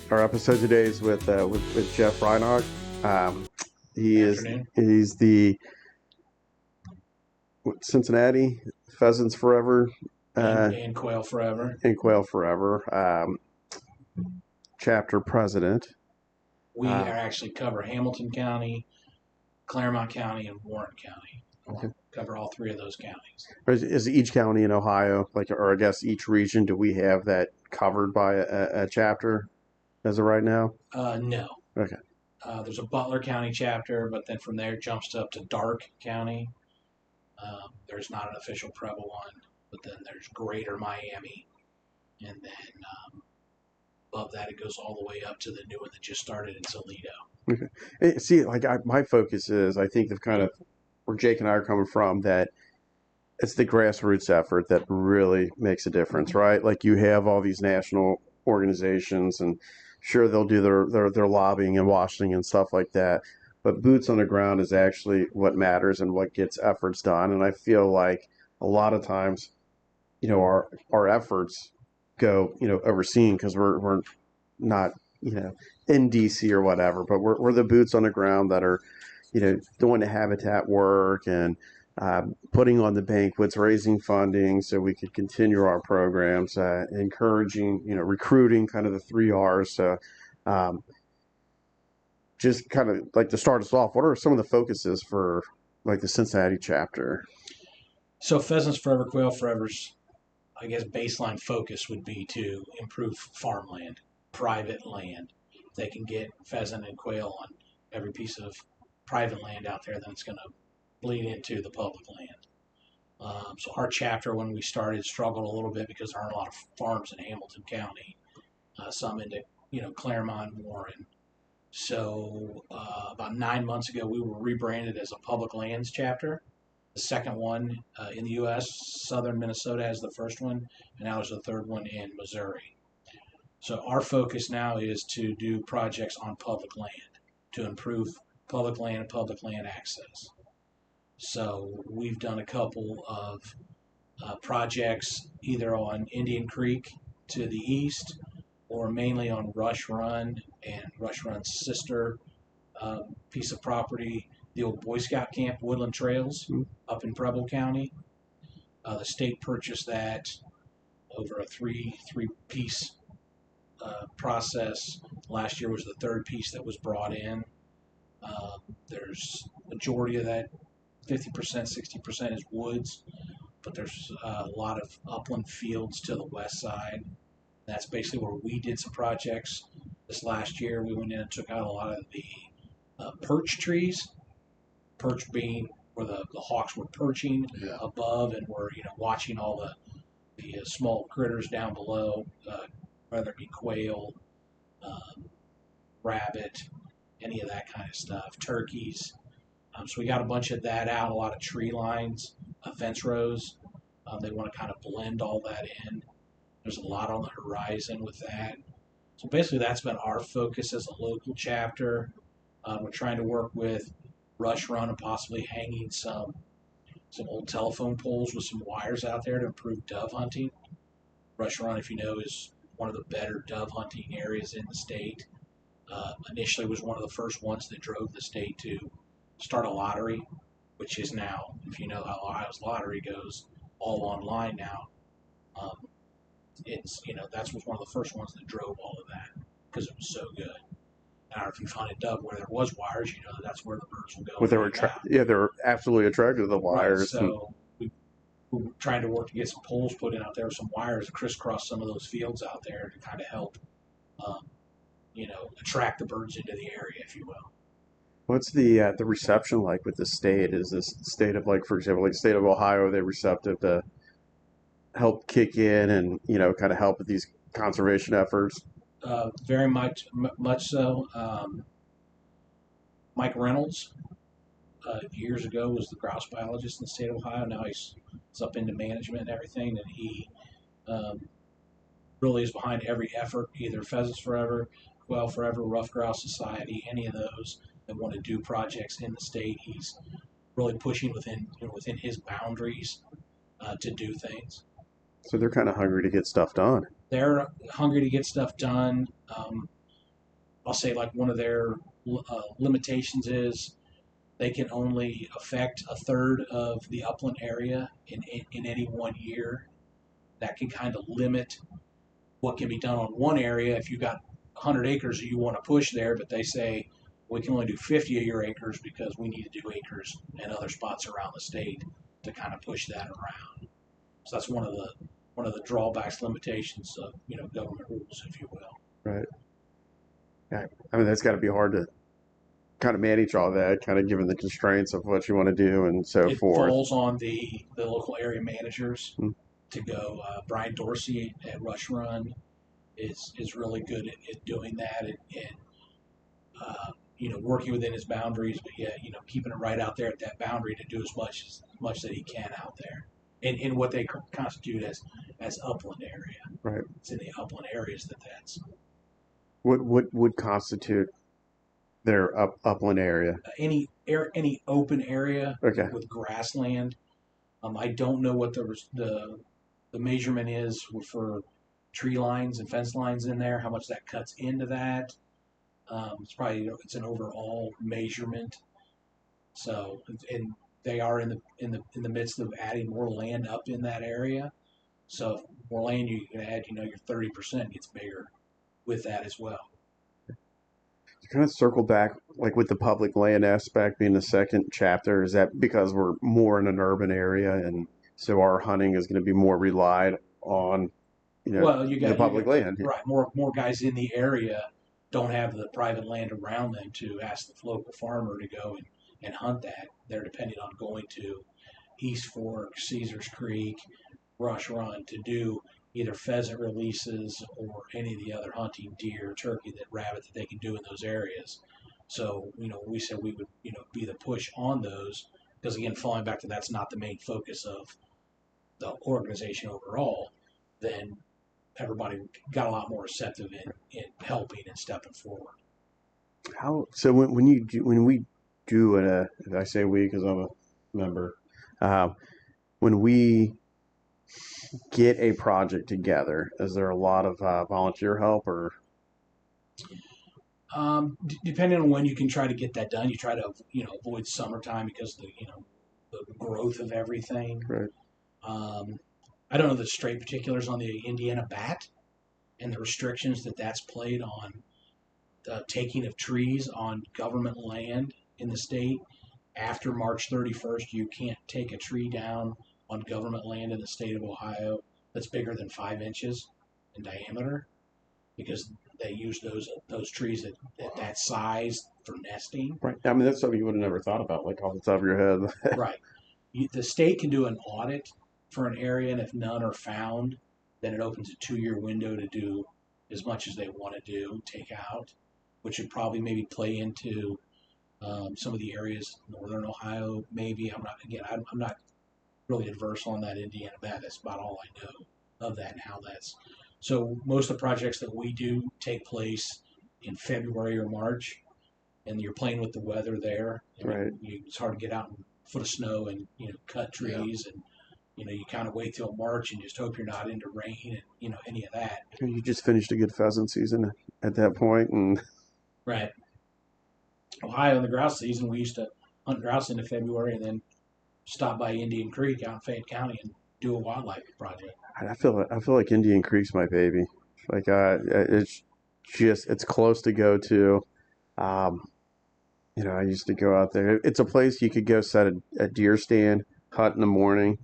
Our episode today is with Jeff Rhinock. He's the Cincinnati Pheasants Forever and Quail Forever chapter president. We actually cover Hamilton County, Claremont County, and Warren County. Okay. Cover all three of those counties. Is each county in Ohio, or I guess each region, do we have that covered by a chapter as of right now? No. Okay. There's a Butler County chapter, but then from there it jumps up to Darke County. There's not an official Preble one, but then there's Greater Miami, and then above that it goes all the way up to the new one that just started in Toledo. Okay. See, my focus is, I think, of kind of where Jake and I are coming from, that it's the grassroots effort that really makes a difference, right? Like, you have all these national organizations, and sure, they'll do their lobbying in Washington and stuff like that, but boots on the ground is actually what matters and what gets efforts done. And I feel like a lot of times, our efforts go, overseen because we're not, in DC or whatever, but we're the boots on the ground that are, doing the habitat work and putting on the banquets, raising funding so we could continue our programs, encouraging, recruiting, kind of the 3 R's. So just kind of like to start us off, what are some of the focuses for like the Cincinnati chapter? So Pheasants Forever, Quail Forever's, I guess, baseline focus would be to improve farmland, private land. If they can get pheasant and quail on every piece of private land out there, then it's going to bleed into the public land. So our chapter, when we started, struggled a little bit because there aren't a lot of farms in Hamilton County, some into Claremont, Warren. So about 9 months ago, we were rebranded as a public lands chapter. The second one in the U.S. Southern Minnesota has the first one, and now there's a third one in Missouri. So our focus now is to do projects on public land, to improve public land and public land access. So we've done a couple of projects either on Indian Creek to the east, or mainly on Rush Run and Rush Run's sister piece of property, the old Boy Scout camp, Woodland Trails, up in Preble County. The state purchased that over a three-piece process. Last year was the third piece that was brought in. There's majority of that, 50%, 60% is woods, but there's a lot of upland fields to the west side. That's basically where we did some projects this last year. We went in and took out a lot of the perch trees. Perch being where the hawks were perching above and were watching all the small critters down below, whether it be quail, rabbit, any of that kind of stuff, turkeys. So we got a bunch of that out, a lot of tree lines, fence rows. They want to kind of blend all that in. There's a lot on the horizon with that. So basically that's been our focus as a local chapter. We're trying to work with Rush Run and possibly hanging some old telephone poles with some wires out there to improve dove hunting. Rush Run, if you know, is one of the better dove hunting areas in the state. Initially was one of the first ones that drove the state to start a lottery, which is now, if you know how Ohio's lottery goes, all online now. That's was one of the first ones that drove all of that because it was so good. Now, if you find a dove where there was wires, that's where the birds will go. Well, they're absolutely attracted to the wires. Right, so we were trying to work to get some poles put in out there with some wires to crisscross some of those fields out there to kind of help, attract the birds into the area, if you will. What's the reception like with the state? Is this state of, like, for example, like the state of Ohio, they receptive to help kick in and kind of help with these conservation efforts? Very much so. Mike Reynolds, years ago, was the grouse biologist in the state of Ohio. Now he's up into management and everything, and he really is behind every effort, either Pheasants Forever, Quail Forever, Rough Grouse Society, any of those that want to do projects in the state. He's really pushing within his boundaries to do things. So they're kind of hungry to get stuff done. They're hungry to get stuff done. I'll say like one of their limitations is they can only affect a third of the upland area in any one year. That can kind of limit what can be done on one area. If you got 100 acres that you want to push there, but they say we can only do 50 of your acres because we need to do acres in other spots around the state to kind of push that around. So that's one of the drawbacks, limitations of government rules, if you will. Right. Yeah. I mean, that's got to be hard to kind of manage all that, kind of given the constraints of what you want to do and so It forth. falls on the local area managers Hmm. to go. Brian Dorsey at Rush Run is really good at doing that, and working within his boundaries, but yet keeping it right out there at that boundary to do as much that he can out there, in what they constitute as upland area. Right. It's in the upland areas that's What would constitute their upland area? any open area Okay. with grassland. I don't know what the measurement is for tree lines and fence lines in there. How much that cuts into that. It's probably it's an overall measurement. So, and they are in the midst of adding more land up in that area. So, more land you can add, your 30% gets bigger with that as well. To kind of circle back, like with the public land aspect being the second chapter, is that because we're more in an urban area and so our hunting is going to be more relied on, Well, the public land? right. More guys in the area don't have the private land around them to ask the local farmer to go and hunt that. They're depending on going to East Fork, Caesars Creek, Rush Run to do either pheasant releases or any of the other hunting, deer, turkey, rabbit that they can do in those areas. So, we said we would, be the push on those because again, falling back to that's not the main focus of the organization overall. Then everybody got a lot more receptive in helping and stepping forward. How so when we do I say we because I'm a member, uh, when we get a project together, is there a lot of volunteer help or? Depending on when you can try to get that done, you try to avoid summertime because the growth of everything. Right. I don't know the straight particulars on the Indiana bat and the restrictions that's played on the taking of trees on government land in the state. After March 31st, you can't take a tree down on government land in the state of Ohio that's bigger than 5 inches in diameter because they use those trees at that size for nesting. Right. I mean, that's something you would have never thought about, like off the top of your head. Right. The state can do an audit for an area, and if none are found, then it opens a 2-year window to do as much as they want to do, take out, which would probably maybe play into some of the areas, northern Ohio, maybe. I'm not really adverse on that Indiana bat. That's about all I know of that and how that's. So most of the projects that we do take place in February or March, and you're playing with the weather there. Right. It's hard to get out in a foot of snow and cut trees, and you kind of wait till March and just hope you're not into rain and any of that. You just finished a good pheasant season at that point, and right. Ohio in the grouse season, we used to hunt grouse into February and then stop by Indian Creek out in Fayette County and do a wildlife project. I feel like Indian Creek's my baby. Like it's close to go to. I used to go out there. It's a place you could go set a deer stand, hunt in the morning,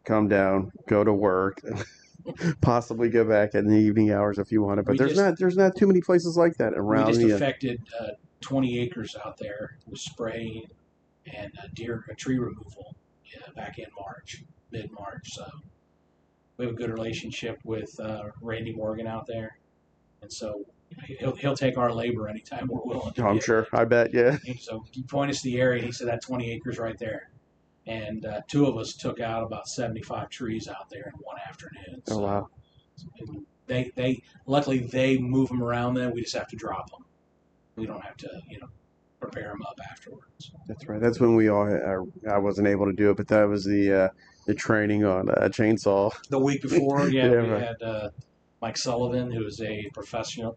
come down, go to work, possibly go back in the evening hours if you wanted. But there's not too many places like that around. We just affected 20 acres out there with spraying and a tree removal back in mid-March. So we have a good relationship with Randy Morgan out there, and so he'll take our labor anytime we're willing. I'm sure. I bet. Yeah. So he pointed us to the area, and he said that 20 acres right there, and 2 of us took out about 75 trees out there in one afternoon. So, oh wow. They luckily they move them around. Then we just have to drop them. We don't have to prepare them up afterwards. That's right. That's when I wasn't able to do it, but that was the training on a chainsaw. The week before, we right. had Mike Sullivan, who is a professional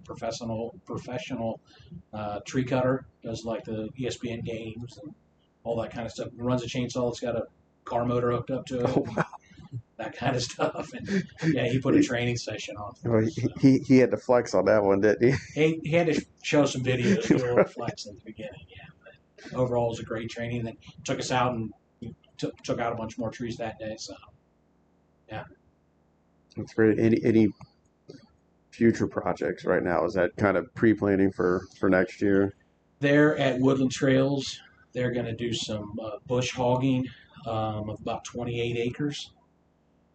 tree cutter, does like the ESPN games and all that kind of stuff. Runs a chainsaw. It's got a car motor hooked up to it. Oh, And wow. that kind of stuff. And yeah, he put a training session on for us. So. He had to flex on that one, didn't He had to show some videos, he? do a little flex in the beginning. Yeah, but overall, it was a great training. Then took us out and took out a bunch more trees that day. So yeah. That's great. Any future projects right now? Is that kind of pre-planning for next year? There at Woodland Trails, they're going to do some bush hogging of about 28 acres.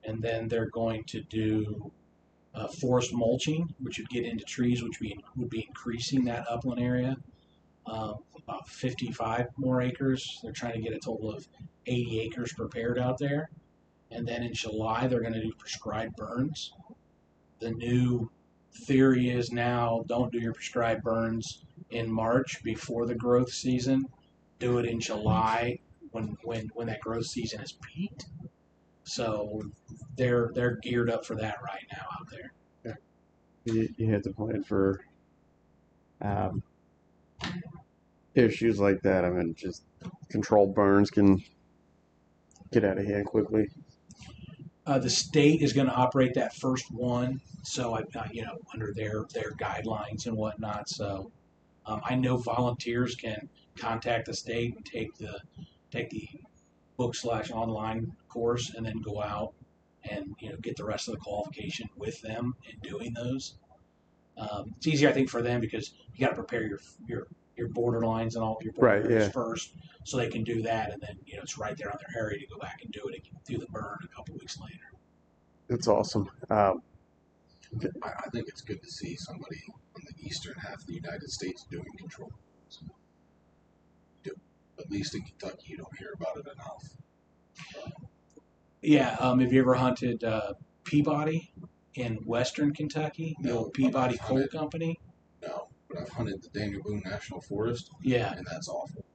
And then they're going to do forest mulching, which would get into trees, which would be increasing that upland area. About 55 more acres. They're trying to get a total of 80 acres prepared out there. And then in July, they're going to do prescribed burns. The new theory is now don't do your prescribed burns in March before the growth season. Do it in July when that growth season is peaked. So they're geared up for that right now out there. You had to plan for um, issues like that. I mean, just controlled burns can get out of hand quickly. The state is going to operate that first one, so under their guidelines and whatnot. So I know volunteers can contact the state and take the book/online course and then go out and get the rest of the qualification with them in doing those. It's easier, I think, for them because you got to prepare your borderlines and all your border Right. areas Yeah. first, so they can do that, and then it's right there on their area to go back and do it and do the burn a couple weeks later. That's awesome. I think it's good to see somebody on the eastern half of the United States doing control. At least in Kentucky, you don't hear about it enough. Yeah, have you ever hunted Peabody in western Kentucky? The old Peabody Coal Company? No, but I've hunted the Daniel Boone National Forest. Yeah. And that's awful.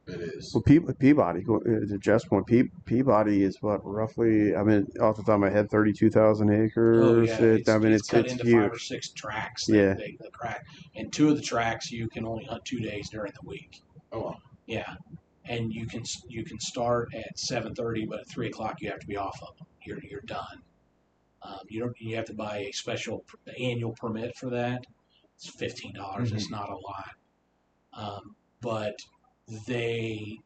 It is. Well, Peabody, to Jeff's point, Peabody is what roughly? I mean, off the top of my head, 32,000 acres. Oh yeah, it's cut it's into huge. 5 or 6 tracks. Yeah. They crack, and 2 of the tracks you can only hunt 2 days during the week. Oh, wow. Yeah, and you can start at 7:30, but at 3 o'clock you have to be off of them. You're done. You have to buy a special annual permit for that. It's $15. It's not a lot, but they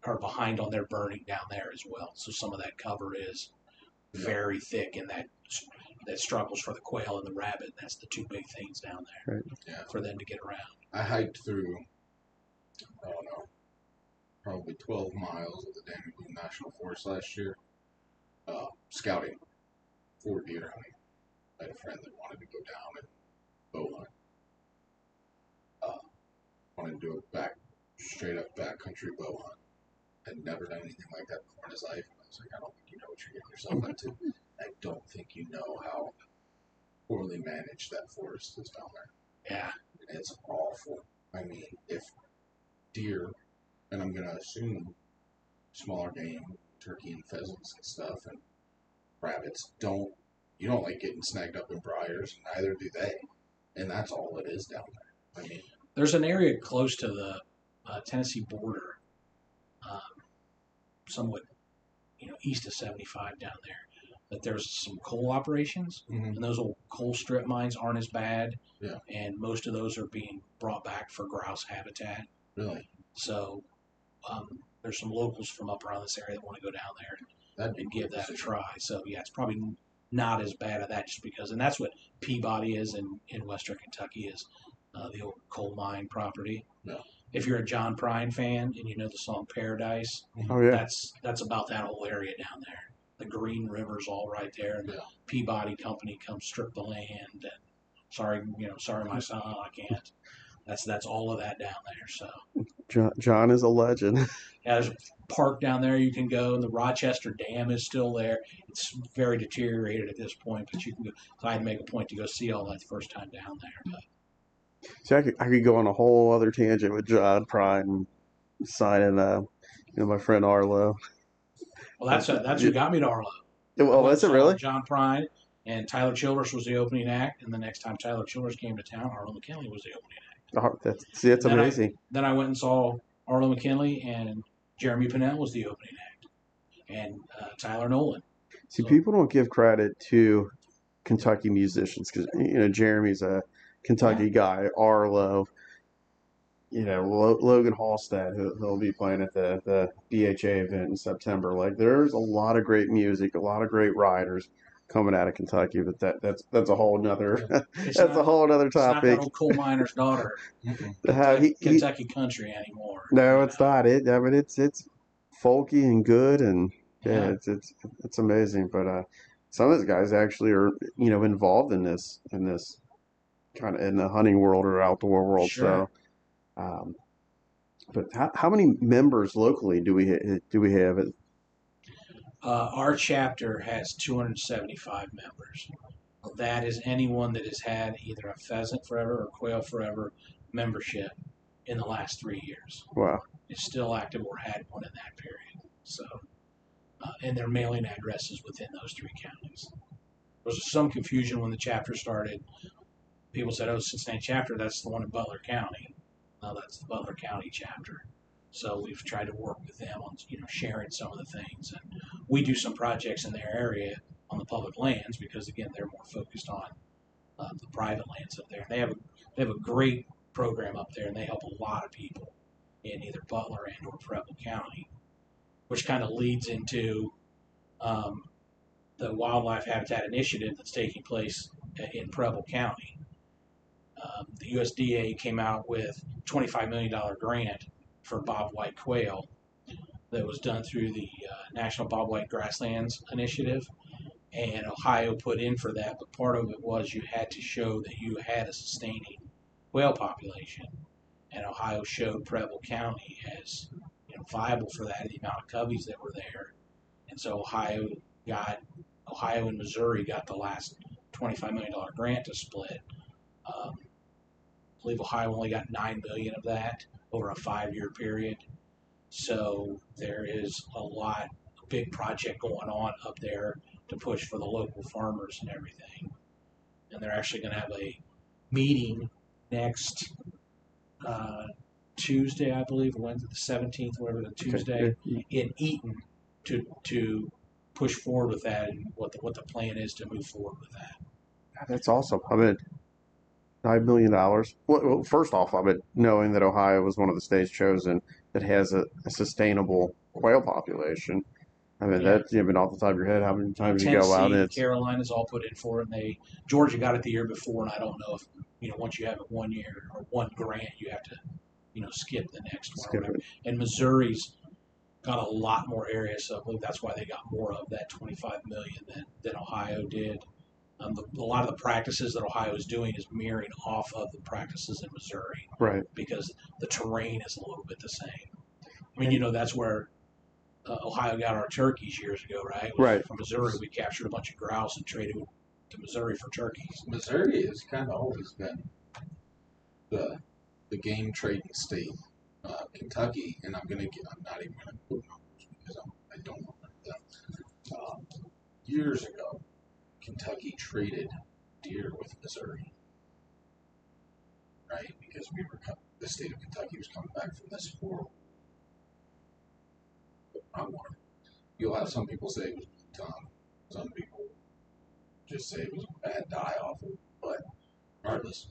are behind on their burning down there as well. So some of that cover is very thick, and that struggles for the quail and the rabbit. That's the 2 big things down there. Right. Yeah. For them to get around. I hiked through, I don't know, probably 12 miles of the Daniel Boone National Forest last year, scouting for deer hunting. I had a friend that wanted to go down and bow hunt. Wanted to do a straight up backcountry bow hunt. Had never done anything like that before in his life. I was like, I don't think you know what you're getting yourself into. I don't think you know how poorly managed that forest is down there. Yeah. It's awful. I mean, if deer, and I'm going to assume smaller game, turkey and pheasants and stuff, and rabbits you don't like getting snagged up in briars, neither do they. And that's all it is down there. I mean, there's an area close to the Tennessee border, somewhat, east of 75 down there, that there's some coal operations, and those old coal strip mines aren't as bad. Yeah. And most of those are being brought back for grouse habitat. Really? So there's some locals from up around this area that want to go down there and give that a try. So yeah, it's probably not as bad at that just because, and that's what Peabody is in western Kentucky, is the old coal mine property. Yeah. If you're a John Prine fan and you know the song Paradise, Oh yeah. that's about that whole area down there. The Green River's all right there, and the Peabody Company comes strip the land. And sorry my son, I can't. That's all of that down there. So John is a legend. Yeah, there's a park down there you can go, and the Rochester Dam is still there. It's very deteriorated at this point, but you can go. So I had to make a point to go see all that the first time down there. But See, I could go on a whole other tangent with John Prine and signing, my friend Arlo. well, that's who got me to Arlo. Oh, is it really? John Prine And Tyler Childers was the opening act, and the next time Tyler Childers came to town, Arlo McKinley was the opening act. Oh, that's And amazing. Then I went and saw Arlo McKinley, and Jeremy Pinnell was the opening act, and Tyler Nolan. See, people don't give credit to Kentucky musicians because Jeremy's a Kentucky guy. Arlo, Logan Halstead, who'll be playing at the BHA event in September. Like, there's a lot of great music, a lot of great riders coming out of Kentucky, but that's a whole nother a whole other It's not topic. that old coal miner's daughter, Kentucky country anymore. No, it's not. I mean, it's folky and good, and Yeah. it's amazing. But some of these guys actually are involved in this kind of in the hunting world or outdoor world. Sure. So, but how many members locally do we have? Our chapter has 275 members. That is anyone that has had either a Pheasant Forever or Quail Forever membership in the last 3 years. Wow. Is still active or had one in that period. So, and their mailing addresses within those 3 counties. There was some confusion when the chapter started. People said, "Oh, Cincinnati chapter, that's the one in Butler County." No, that's the Butler County chapter. So we've tried to work with them on sharing some of the things, and we do some projects in their area on the public lands because again they're more focused on the private lands up there. They have a great program up there, and they help a lot of people in either Butler and or Preble County, which kind of leads into the Wildlife Habitat Initiative that's taking place in Preble County. The USDA came out with a $25 million grant for bobwhite quail that was done through the National Bobwhite Grasslands Initiative, and Ohio put in for that, but part of it was you had to show that you had a sustaining quail population, and Ohio showed Preble County as viable for that, the amount of coveys that were there, and so Ohio and Missouri got the last $25 million grant to split. I believe Ohio only got $9 million of that over a 5-year period. So there is a big project going on up there to push for the local farmers and everything. And they're actually going to have a meeting next Tuesday, I believe, or Wednesday, the 17th, whatever the Tuesday, in Eaton to push forward with that and what the plan is to move forward with that. That's awesome. I mean, $9 million. Well, first off, I mean, knowing that Ohio was one of the states chosen that has a sustainable quail population. I mean, that's been off the top of your head. How many times you go out? And Carolina's all put in for it. And Georgia got it the year before, and I don't know if once you have it 1 year or one grant, you have to skip the next one. And Missouri's got a lot more areas, so I believe that's why they got more of that $25 million than Ohio did. A lot of the practices that Ohio is doing is mirroring off of the practices in Missouri, right? Because the terrain is a little bit the same. I mean, that's where Ohio got our turkeys years ago, right? Right. From Missouri, we captured a bunch of grouse and traded to Missouri for turkeys. Missouri has kind of always been the game trading state. Kentucky, and I'm not even gonna quote numbers because I don't remember them. Years ago, Kentucky traded deer with Missouri, right? Because the state of Kentucky was coming back from this war. You'll have some people say it was Tom. Some people just say it was a bad die-off. But regardless,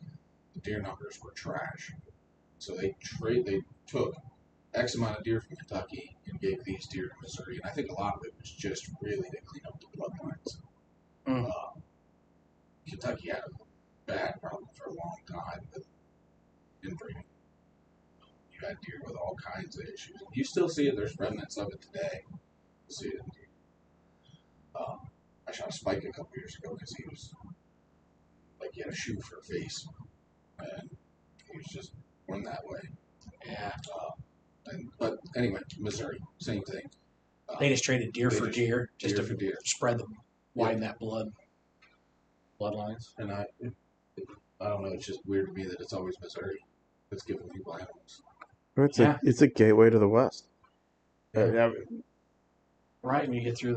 the deer numbers were trash. So they took X amount of deer from Kentucky and gave these deer to Missouri. And I think a lot of it was just really to clean up the bloodlines. Kentucky had a bad problem for a long time with inbreeding. You had deer with all kinds of issues. You still see it. There's remnants of it today. You see it. I shot a spike a couple years ago because he was like he had a shoe for a face, and he was just born that way. Yeah. But anyway, Missouri, same thing. They just traded deer for deer, just to spread widen that bloodlines. And I don't know. It's just weird to me that it's always Missouri that's giving people animals. It's a gateway to the West. Right when you get through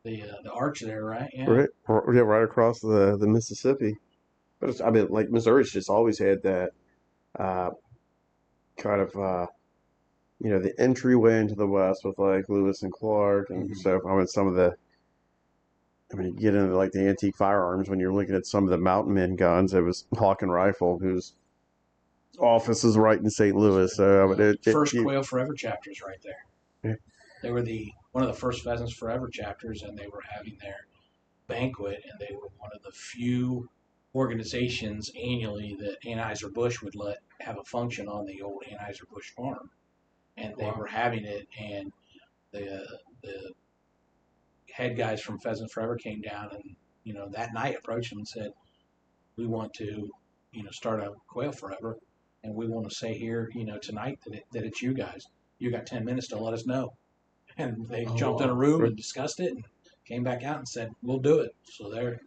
the arch there, right? Yeah. right, yeah, right across the Mississippi. But I mean, like Missouri's just always had that uh, kind of the entryway into the West with like Lewis and Clark, and Mm-hmm. so I mean some of the. I mean, you get into like the antique firearms when you're looking at some of the mountain men guns. It was Hawk and Rifle, whose office is right in St. Louis. So I mean, First Quail Forever chapters right there. yeah. They were one of the first Pheasants Forever chapters, and they were having their banquet, and they were one of the few organizations annually that Anheuser-Busch would let have a function on the old Anheuser-Busch farm. And they were having it, and the head guys from Pheasant Forever came down and, that night approached them and said, we want to, start a Quail Forever, and we want to say here, tonight that it's you guys. You got 10 minutes to let us know. And they jumped in a room and discussed it and came back out and said, we'll do it. So they're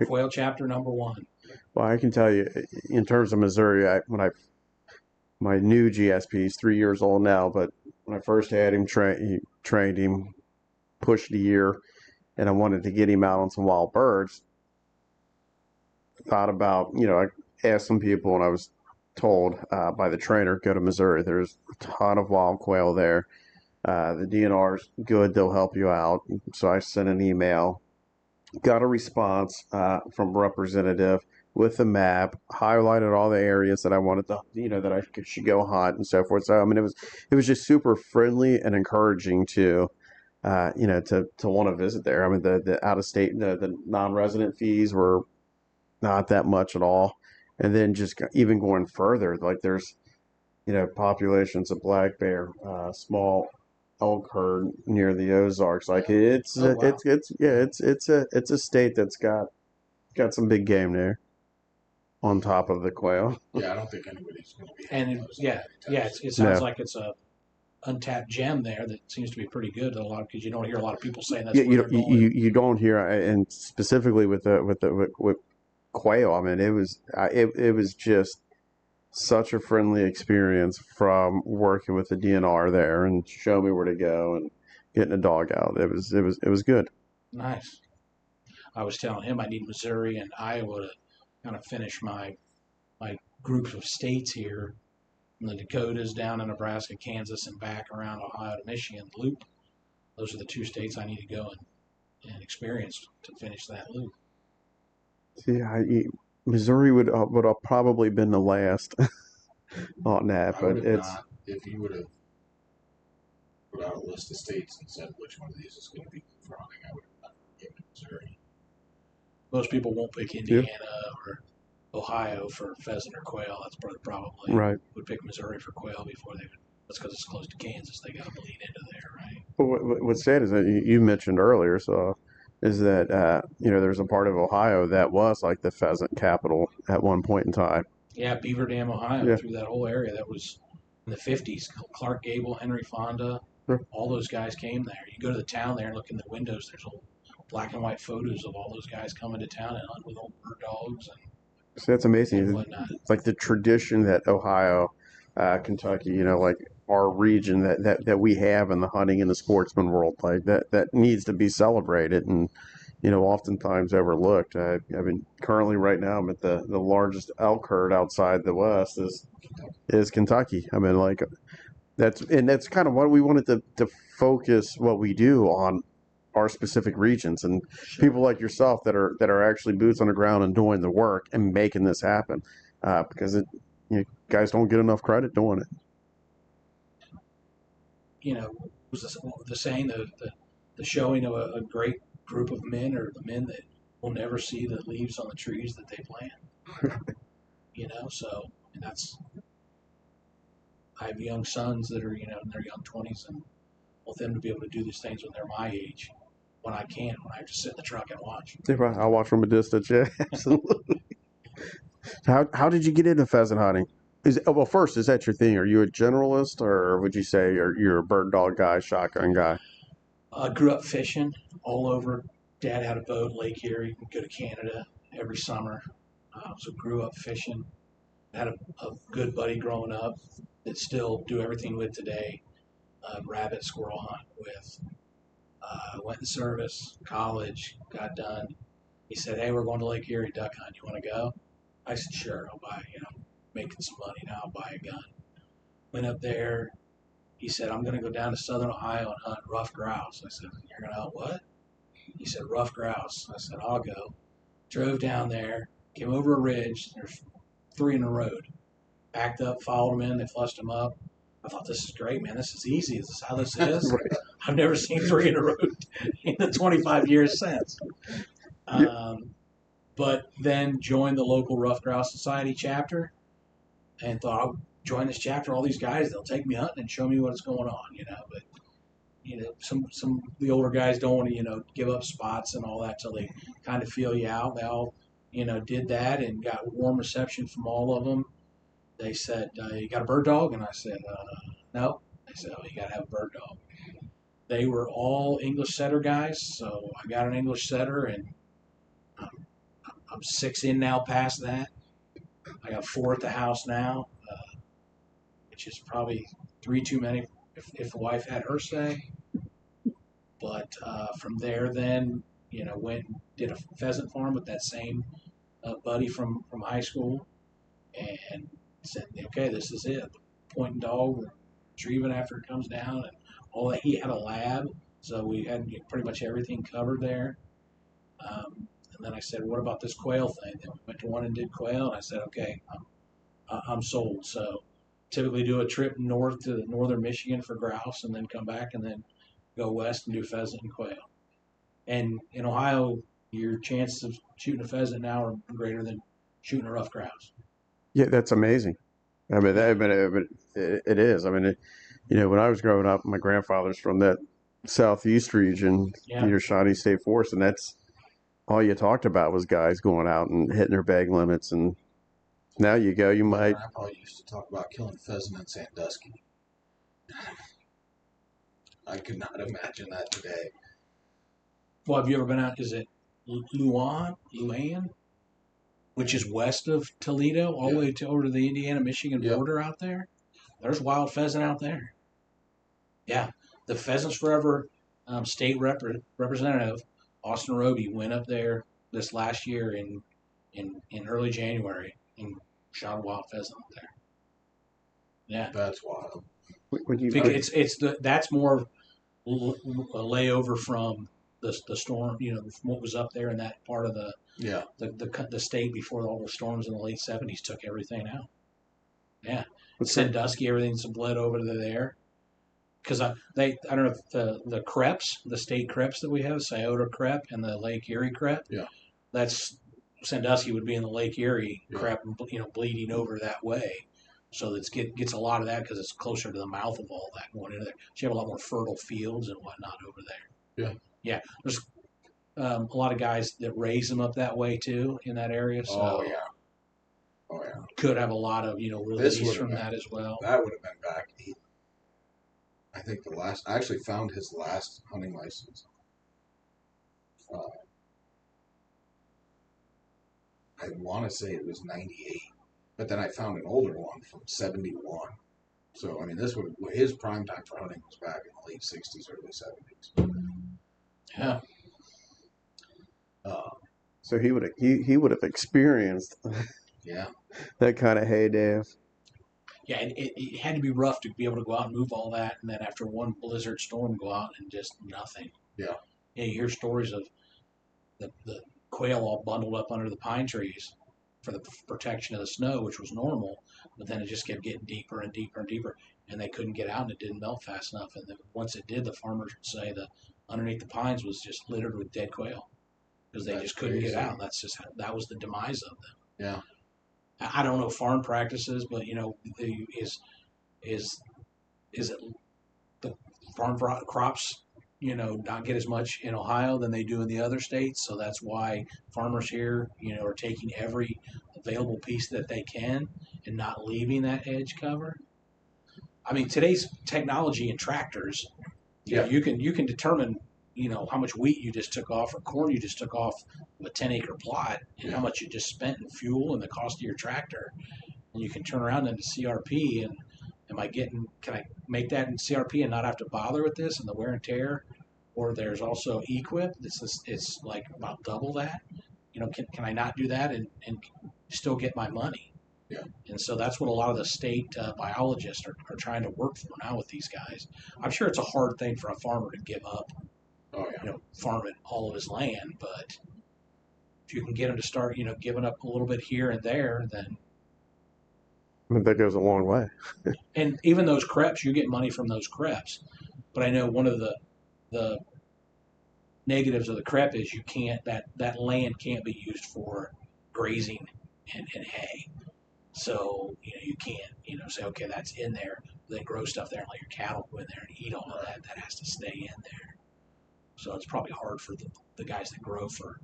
Quail chapter number 1. Well, I can tell you, in terms of Missouri, my new GSP is 3 years old now, but when I first had him, trained him, pushed a year, and I wanted to get him out on some wild birds. Thought about, I asked some people, and I was told by the trainer, go to Missouri. There's a ton of wild quail there. The DNR's good; they'll help you out. So I sent an email, got a response from a representative with a map, highlighted all the areas that I wanted to, that I should go hunt and so forth. So I mean, it was just super friendly and encouraging to, to want to visit there. I mean, the out of state, the non-resident fees were not that much at all, and then just even going further, like there's, populations of black bear, small elk herd near the Ozarks. Like Oh, wow. it's a state that's got some big game there on top of the quail. Yeah, I don't think anybody's going to be. And it sounds like it's a untapped gem there that seems to be pretty good to a lot, because you don't hear a lot of people saying that's Yeah, where they're going. you don't hear, and specifically with quail. I mean, it was just such a friendly experience from working with the DNR there and show me where to go and getting a dog out. It was good. Nice. I was telling him I need Missouri and Iowa to kind of finish my groups of states here, from the Dakotas down to Nebraska, Kansas, and back around Ohio to Michigan loop. Those are the 2 states I need to go and experience to finish that loop. See, Missouri would have probably been the last on that, but it's not, if you would have put out a list of states and said which one of these is going to be for hunting, I would have not given Missouri. Most people won't pick Indiana or Ohio for pheasant or quail. That's probably right. would pick Missouri for quail before they would. That's because it's close to Kansas. They got to bleed into there, right? But what's sad is that you mentioned earlier, so is that there's a part of Ohio that was like the pheasant capital at one point in time. Yeah, Beaver Dam, Ohio, Yeah. through that whole area. That was in the 50s. Clark Gable, Henry Fonda, all those guys came there. You go to the town there and look in the windows. There's old black and white photos of all those guys coming to town and hunt with old bird dogs So that's amazing. and whatnot. It's like the tradition that Ohio, Kentucky, like our region that we have in the hunting and the sportsman world, like that needs to be celebrated and oftentimes overlooked. I mean, currently right now I'm at the largest elk herd outside the West is Kentucky. I mean, like that's kind of what we wanted to focus what we do on our specific regions and people like yourself that are actually boots on the ground and doing the work and making this happen because guys don't get enough credit doing it. Was the saying, the showing of a great group of men are the men that will never see the leaves on the trees that they plant. So, and that's, I have young sons that are, in their young 20s, and want them to be able to do these things when they're my age. When I can't, when I have to sit in the truck and watch. Yeah, right. I'll watch from a distance. Yeah, absolutely. How did you get into pheasant hunting? Well, first, is that your thing? Are you a generalist, or would you say you're a bird dog guy, shotgun guy? I grew up fishing all over. Dad had a boat, Lake Erie. You can go to Canada every summer. So grew up fishing. Had a good buddy growing up that still do everything with today. Rabbit, squirrel hunt with. Went in service, college, got done. He said, "Hey, we're going to Lake Erie duck hunt. You want to go?" I said, "Sure. I'll buy. Making some money now. I'll buy a gun." Went up there. He said, "I'm going to go down to southern Ohio and hunt rough grouse." I said, "You're going to hunt what?" He said, "Rough grouse." I said, "I'll go." Drove down there, came over a ridge. There's three in the road. Backed up, followed them in. They flushed them up. I thought, this is great, man. This is easy. Is this how this is? Right. I've never seen three in a row in the 25 years since. Yeah. But then joined the local Rough Grouse Society chapter and thought, I'll join this chapter. All these guys, they'll take me hunting and show me what's going on. But some the older guys don't want to give up spots and all that till they kind of feel you out. They all did that and got warm reception from all of them. They said, "You got a bird dog?" And I said, "No." They said, "Oh, you got to have a bird dog." They were all English setter guys, so I got an English setter, and I'm, I'm 6 in now past that. I got 4 at the house now, which is probably 3 too many if the wife had her say. But from there, then went and did a pheasant farm with that same buddy from high school, and said, "Okay, this is it. Point and dog, retrieving after it comes down, and all that." He had a lab, so we had pretty much everything covered there. And then I said, "What about this quail thing?" Then we went to one and did quail, and I said, "Okay, I'm sold." So typically do a trip north to northern Michigan for grouse, and then come back and then go west and do pheasant and quail. And in Ohio, your chances of shooting a pheasant now are greater than shooting a rough grouse. Yeah, that's amazing. It is. When I was growing up, my grandfather's from that southeast region, Yeah. Shawnee State Forest, and that's all you talked about was guys going out and hitting their bag limits. And now you go, you My might. grandpa used to talk about killing pheasant in Sandusky. I could not imagine that today. Well, have you ever been out? Is it Luan, which is west of Toledo, all the way over to the Indiana-Michigan border out there? There's wild pheasant out there. Yeah, the Pheasants Forever state representative Austin Roby went up there this last year in early January and shot a wild pheasant up there. Yeah, That's wild. that's more a layover from the storm. From what was up there in that part of the state before all the storms in the late '70s took everything out. Yeah, Sandusky, everything's bled over to there. Because I don't know if the creps, the state creps that we have, Scioto crep and the Lake Erie crep. Yeah. That's Sandusky would be in the Lake Erie crep, bleeding over that way. So it gets a lot of that because it's closer to the mouth of all that going into there. So you have a lot more fertile fields and whatnot over there. Yeah. Yeah. There's a lot of guys that raise them up that way too in that area. So Oh yeah. Could have a lot of release from that as well. That would have been back. I think I actually found his last hunting license. I want to say it was 98, but then I found an older one from 71. So, his prime time for hunting was back in the late 60s, early 70s. Yeah. So he would have experienced that kind of heyday. Yeah, it had to be rough to be able to go out and move all that, and then after one blizzard storm, go out and just nothing. Yeah. You hear stories of the quail all bundled up under the pine trees for the protection of the snow, which was normal, but then it just kept getting deeper and deeper and deeper, and they couldn't get out, and it didn't melt fast enough. And then once it did, the farmers would say that underneath the pines was just littered with dead quail because they just couldn't get out. That was the demise of them. Yeah. I don't know farm practices, but is it the farm crops not get as much in Ohio than they do in the other states? So that's why farmers here are taking every available piece that they can and not leaving that edge cover. I mean, today's technology and tractors, you can determine how much wheat you just took off or corn you just took off of a 10-acre plot and how much you just spent in fuel and the cost of your tractor. And you can turn around into CRP and can I make that in CRP and not have to bother with this and the wear and tear Or there's also equip. It's like about double that. Can I not do that and still get my money? Yeah. And so that's what a lot of the state biologists are trying to work through now with these guys. I'm sure it's a hard thing for a farmer to give up, Oh yeah. farming all of his land, but if you can get him to start, giving up a little bit here and there, then. I mean, that goes a long way. And even those creps, you get money from those creps. But I know one of the negatives of the crep is you can't that land can't be used for grazing and hay. So you can't say okay that's in there, then grow stuff there and let your cattle go in there and eat all of that. That has to stay in there. So it's probably hard for the guys that grow for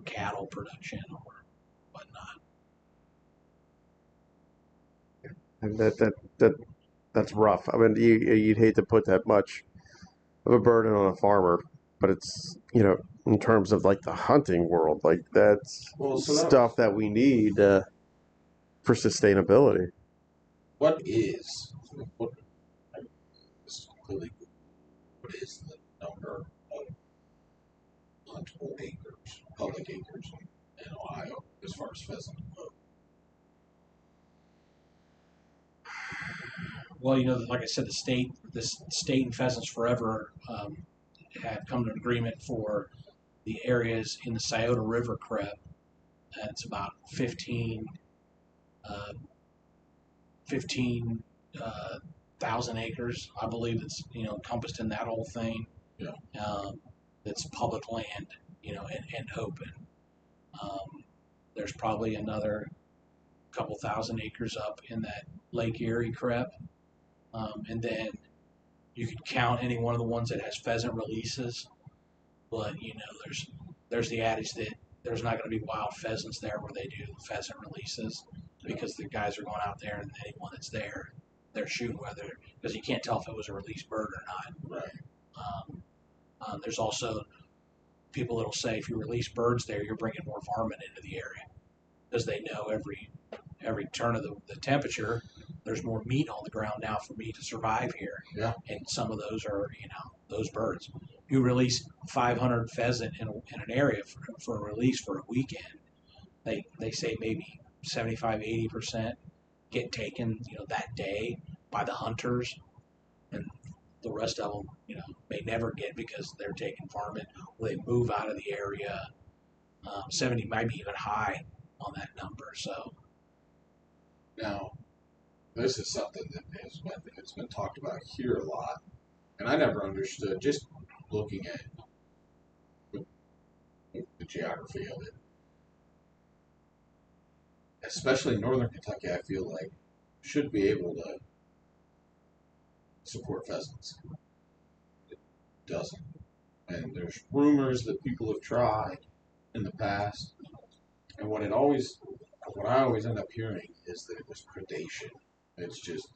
cattle production or whatnot. And that's rough. I mean, you'd hate to put that much of a burden on a farmer, but it's in terms of like the hunting world, like that's stuff that we need for sustainability. What is what is completely what is the number of huntable acres, public acres in Ohio as far as pheasant go? Well, like I said, the state and Pheasants Forever have come to an agreement for the areas in the Scioto River crep. It's about 15 thousand acres, I believe. It's encompassed in that whole thing. Yeah. It's public land, and open. There's probably another couple thousand acres up in that Lake Erie crep. And then you could count any one of the ones that has pheasant releases, but there's the adage that there's not going to be wild pheasants there where they do pheasant releases because the guys are going out there and anyone that's there, they're shooting whether because you can't tell if it was a released bird or not. Right. There's also people that'll say if you release birds there, you're bringing more varmint into the area because they know every turn of the temperature, there's more meat on the ground now for me to survive here. Yeah. And some of those are, those birds. You release 500 pheasant in an area for a release for a weekend. They say maybe 75, 80% get taken, that day by the hunters. And the rest of them, may never get because they're taking varmint or they move out of the area. 70 might be even high on that number. So Now, this is something that it's been talked about here a lot, and I never understood. Just looking at the geography of it, especially northern Kentucky, I feel like should be able to support pheasants. It doesn't, and there's rumors that people have tried in the past, and what I always end up hearing is that it was predation. It's just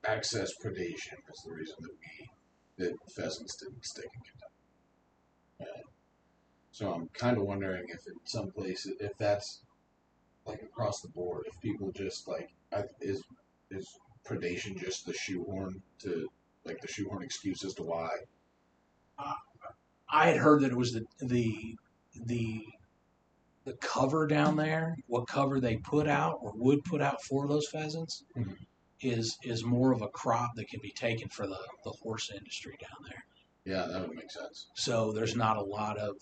excess predation is the reason that pheasants didn't stick in Kentucky. So I'm kind of wondering if in some places, if that's like across the board, if people just like, is predation just the shoehorn to like the shoehorn excuse as to why? I had heard that it was the cover down there, what cover they put out or would put out for those pheasants, mm-hmm. is more of a crop that can be taken for the horse industry down there. Yeah, that would make sense. So there's not a lot of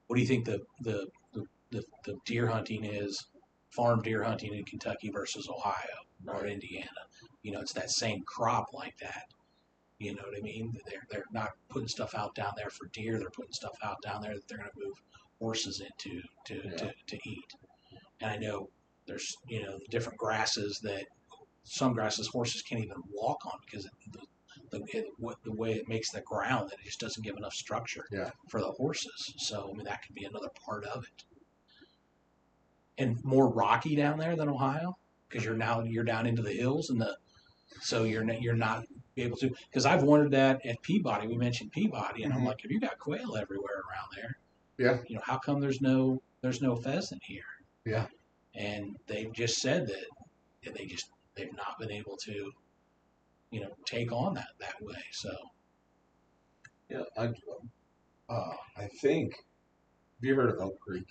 what do you think the deer hunting is, farm deer hunting in Kentucky versus Ohio or Indiana? It's that same crop like that. You know what I mean? They're not putting stuff out down there for deer. They're putting stuff out down there that they're going to move horses into to eat. And I know there's different grasses that some grasses horses can't even walk on because the way it makes the ground that it just doesn't give enough structure for the horses. So I mean that could be another part of it. And more rocky down there than Ohio because you're down into the hills so you're not able to, because I've wondered that at Peabody. We mentioned Peabody, and mm-hmm. I'm like, have you got quail everywhere around there? Yeah. How come there's no pheasant here? Yeah. And they've just said that they've not been able to, take on that way. So Yeah, I think. Have you heard of Elk Creek?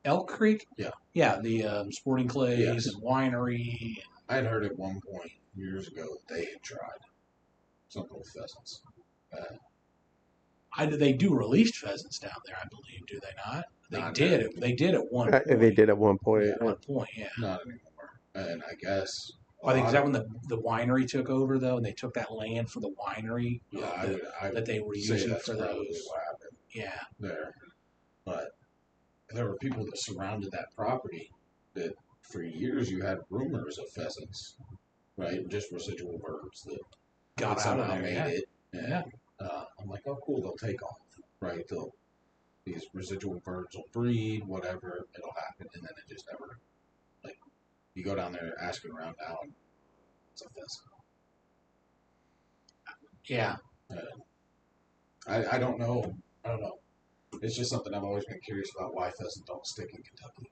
Elk Creek? Yeah. Yeah, the sporting clays Yes. and winery. I'd heard at one point years ago that they had tried something with pheasants. They do released pheasants down there, I believe, do they not? Not They did. anymore. They did at one point. They did at one point. Yeah. At one point, yeah. Not anymore. And I guess. I think is that when the winery took over though, and they took that land for the winery. Yeah, I that they were say using that's for probably those. what happened Yeah. there. But there were people that surrounded that property that for years you had rumors of pheasants, right? Just residual birds that Got out somehow of there. made Yeah. it. And, Yeah. I'm like, oh, cool, they'll take off, right? These residual birds will breed, whatever, it'll happen, and then it just never. Like, you go down there asking around now, and it's a pheasant. Yeah. I don't know. I don't know. It's just something I've always been curious about why pheasants don't stick in Kentucky.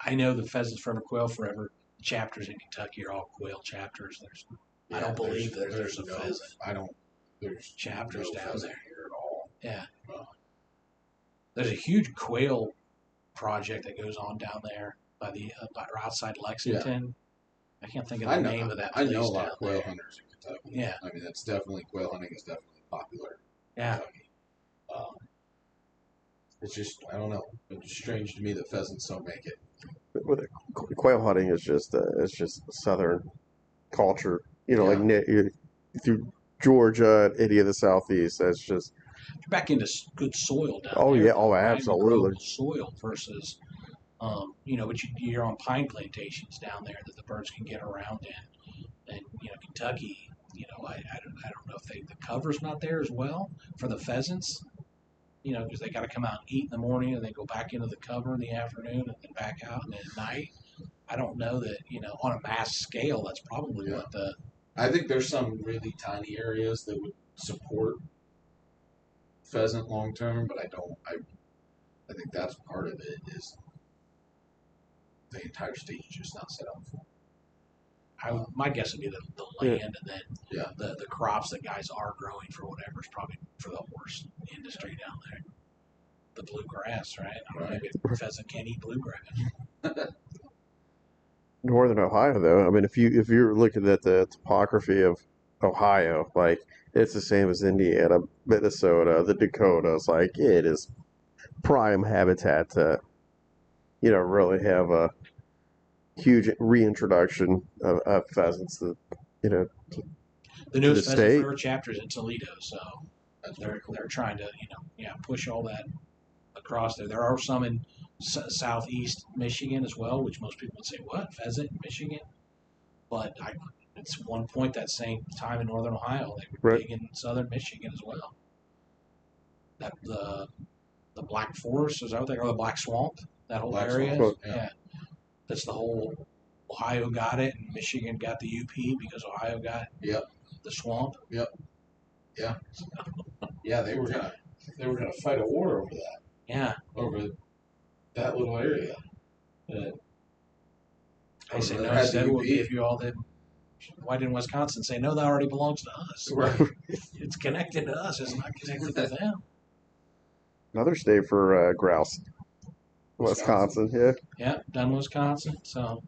I know the Pheasants Forever Quail Forever chapters in Kentucky are all quail chapters. I don't believe there's a pheasant. I don't. There's chapters no down there here at all. Yeah. There's a huge quail project that goes on down there by outside Lexington. I can't think of the name of that place. I know a lot down of quail there. hunters in Kentucky. Yeah. I mean, that's definitely quail hunting is definitely popular. In Yeah. Kentucky. It's just I don't know. It's strange to me that pheasants don't make it. Quail hunting is just it's just Southern culture. You know, like through Georgia, any of the Southeast. That's just You're back into good soil down oh there. yeah, oh right? absolutely. Growable soil versus, but you're on pine plantations down there that the birds can get around in, and Kentucky. I don't know if the cover's not there as well for the pheasants. Because they got to come out and eat in the morning and then go back into the cover in the afternoon and then back out and at night. I don't know that, on a mass scale, that's probably what the. I think there's some really tiny areas that would support pheasant long term, but I don't. I think that's part of it is the entire state is just not set up for. My guess would be the land and then the crops that guys are growing for whatever is probably for the horse industry down there. The bluegrass, right? I don't know, maybe a pheasant can't eat bluegrass. Northern Ohio, though, I mean, if you're looking at the topography of Ohio, like it's the same as Indiana, Minnesota, the Dakotas. Like it is prime habitat to, really have a huge reintroduction of pheasants. The newest Pheasant state. Forever chapter is in Toledo, so they're trying to push all that across there. There are some in southeast Michigan as well, which most people would say, what, pheasant in Michigan? But it's one point that same time in northern Ohio, they were big in southern Michigan as well. That the Black Forest, is that what they call the Black Swamp? That whole area? Swamp, yeah. That's the whole, Ohio got it, and Michigan got the UP because Ohio got the swamp. Yep. Yeah. Yeah, they were gonna fight a war over that. Yeah. Over that little area. I say no. Instead, we'll give you all the. Why didn't Wisconsin say no? That already belongs to us. Right. It's connected to us. It's not connected to them. Another state for grouse. Wisconsin, yeah. Yeah, done Wisconsin. So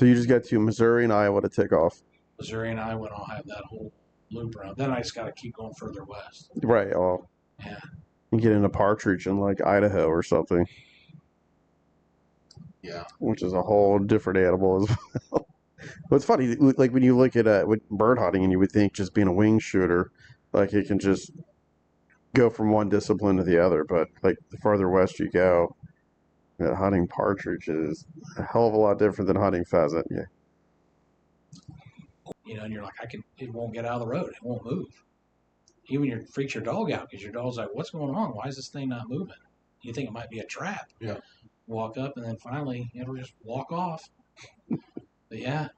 you just got to Missouri and Iowa to tick off. Missouri and Iowa all have that whole loop around. Then I just got to keep going further west. Right. Oh. Yeah. You get into partridge in like Idaho or something. Yeah. Which is a whole different animal as well. Well, it's funny, like when you look at with bird hunting, and you would think just being a wing shooter, like it can just go from one discipline to the other. But like the farther west you go, hunting partridge is a hell of a lot different than hunting pheasant. Yeah. And you're like, it won't get out of the road. It won't move. Even freaks your dog out because your dog's like, what's going on? Why is this thing not moving? You think it might be a trap. Yeah. Walk up and then finally it'll just walk off. But yeah,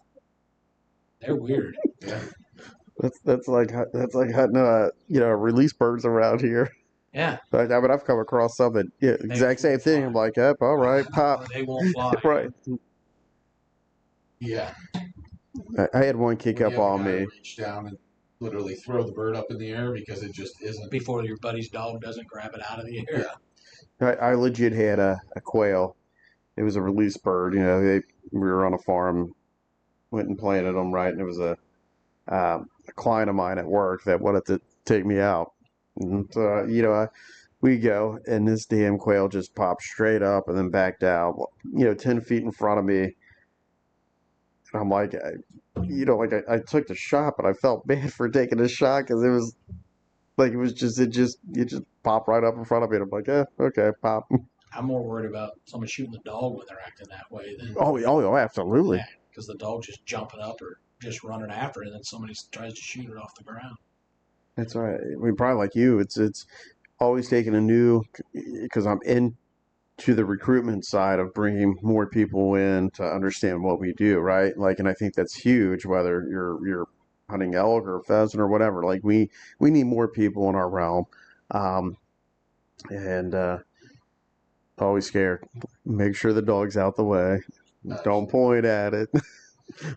they're weird. Yeah. That's like hunting release birds around here. Yeah. I mean, I've come across some that exact same thing. Fly. I'm like, yep, all right, pop. They won't fly. Right. Yeah. I had one kick up on me. Reach down and literally throw the bird up in the air because it just isn't. Before your buddy's dog doesn't grab it out of the air. I legit had a quail. It was a release bird. We were on a farm, went and planted them, right, and it was a client of mine at work that wanted to take me out. And we go, and this damn quail just popped straight up and then backed down, 10 feet in front of me. And I'm like, I took the shot, but I felt bad for taking the shot because it was like, it just popped right up in front of me. And I'm like, okay, pop. I'm more worried about someone shooting the dog when they're acting that way than Oh, absolutely. yeah, because the dog just jumping up or just running after it, and then somebody tries to shoot it off the ground. That's right. I mean, probably like you, it's always taking a new, because I'm into the recruitment side of bringing more people in to understand what we do, right? Like, and I think that's huge, whether you're hunting elk or pheasant or whatever. Like, we need more people in our realm, and always scared. Make sure the dog's out the way. Don't point at it.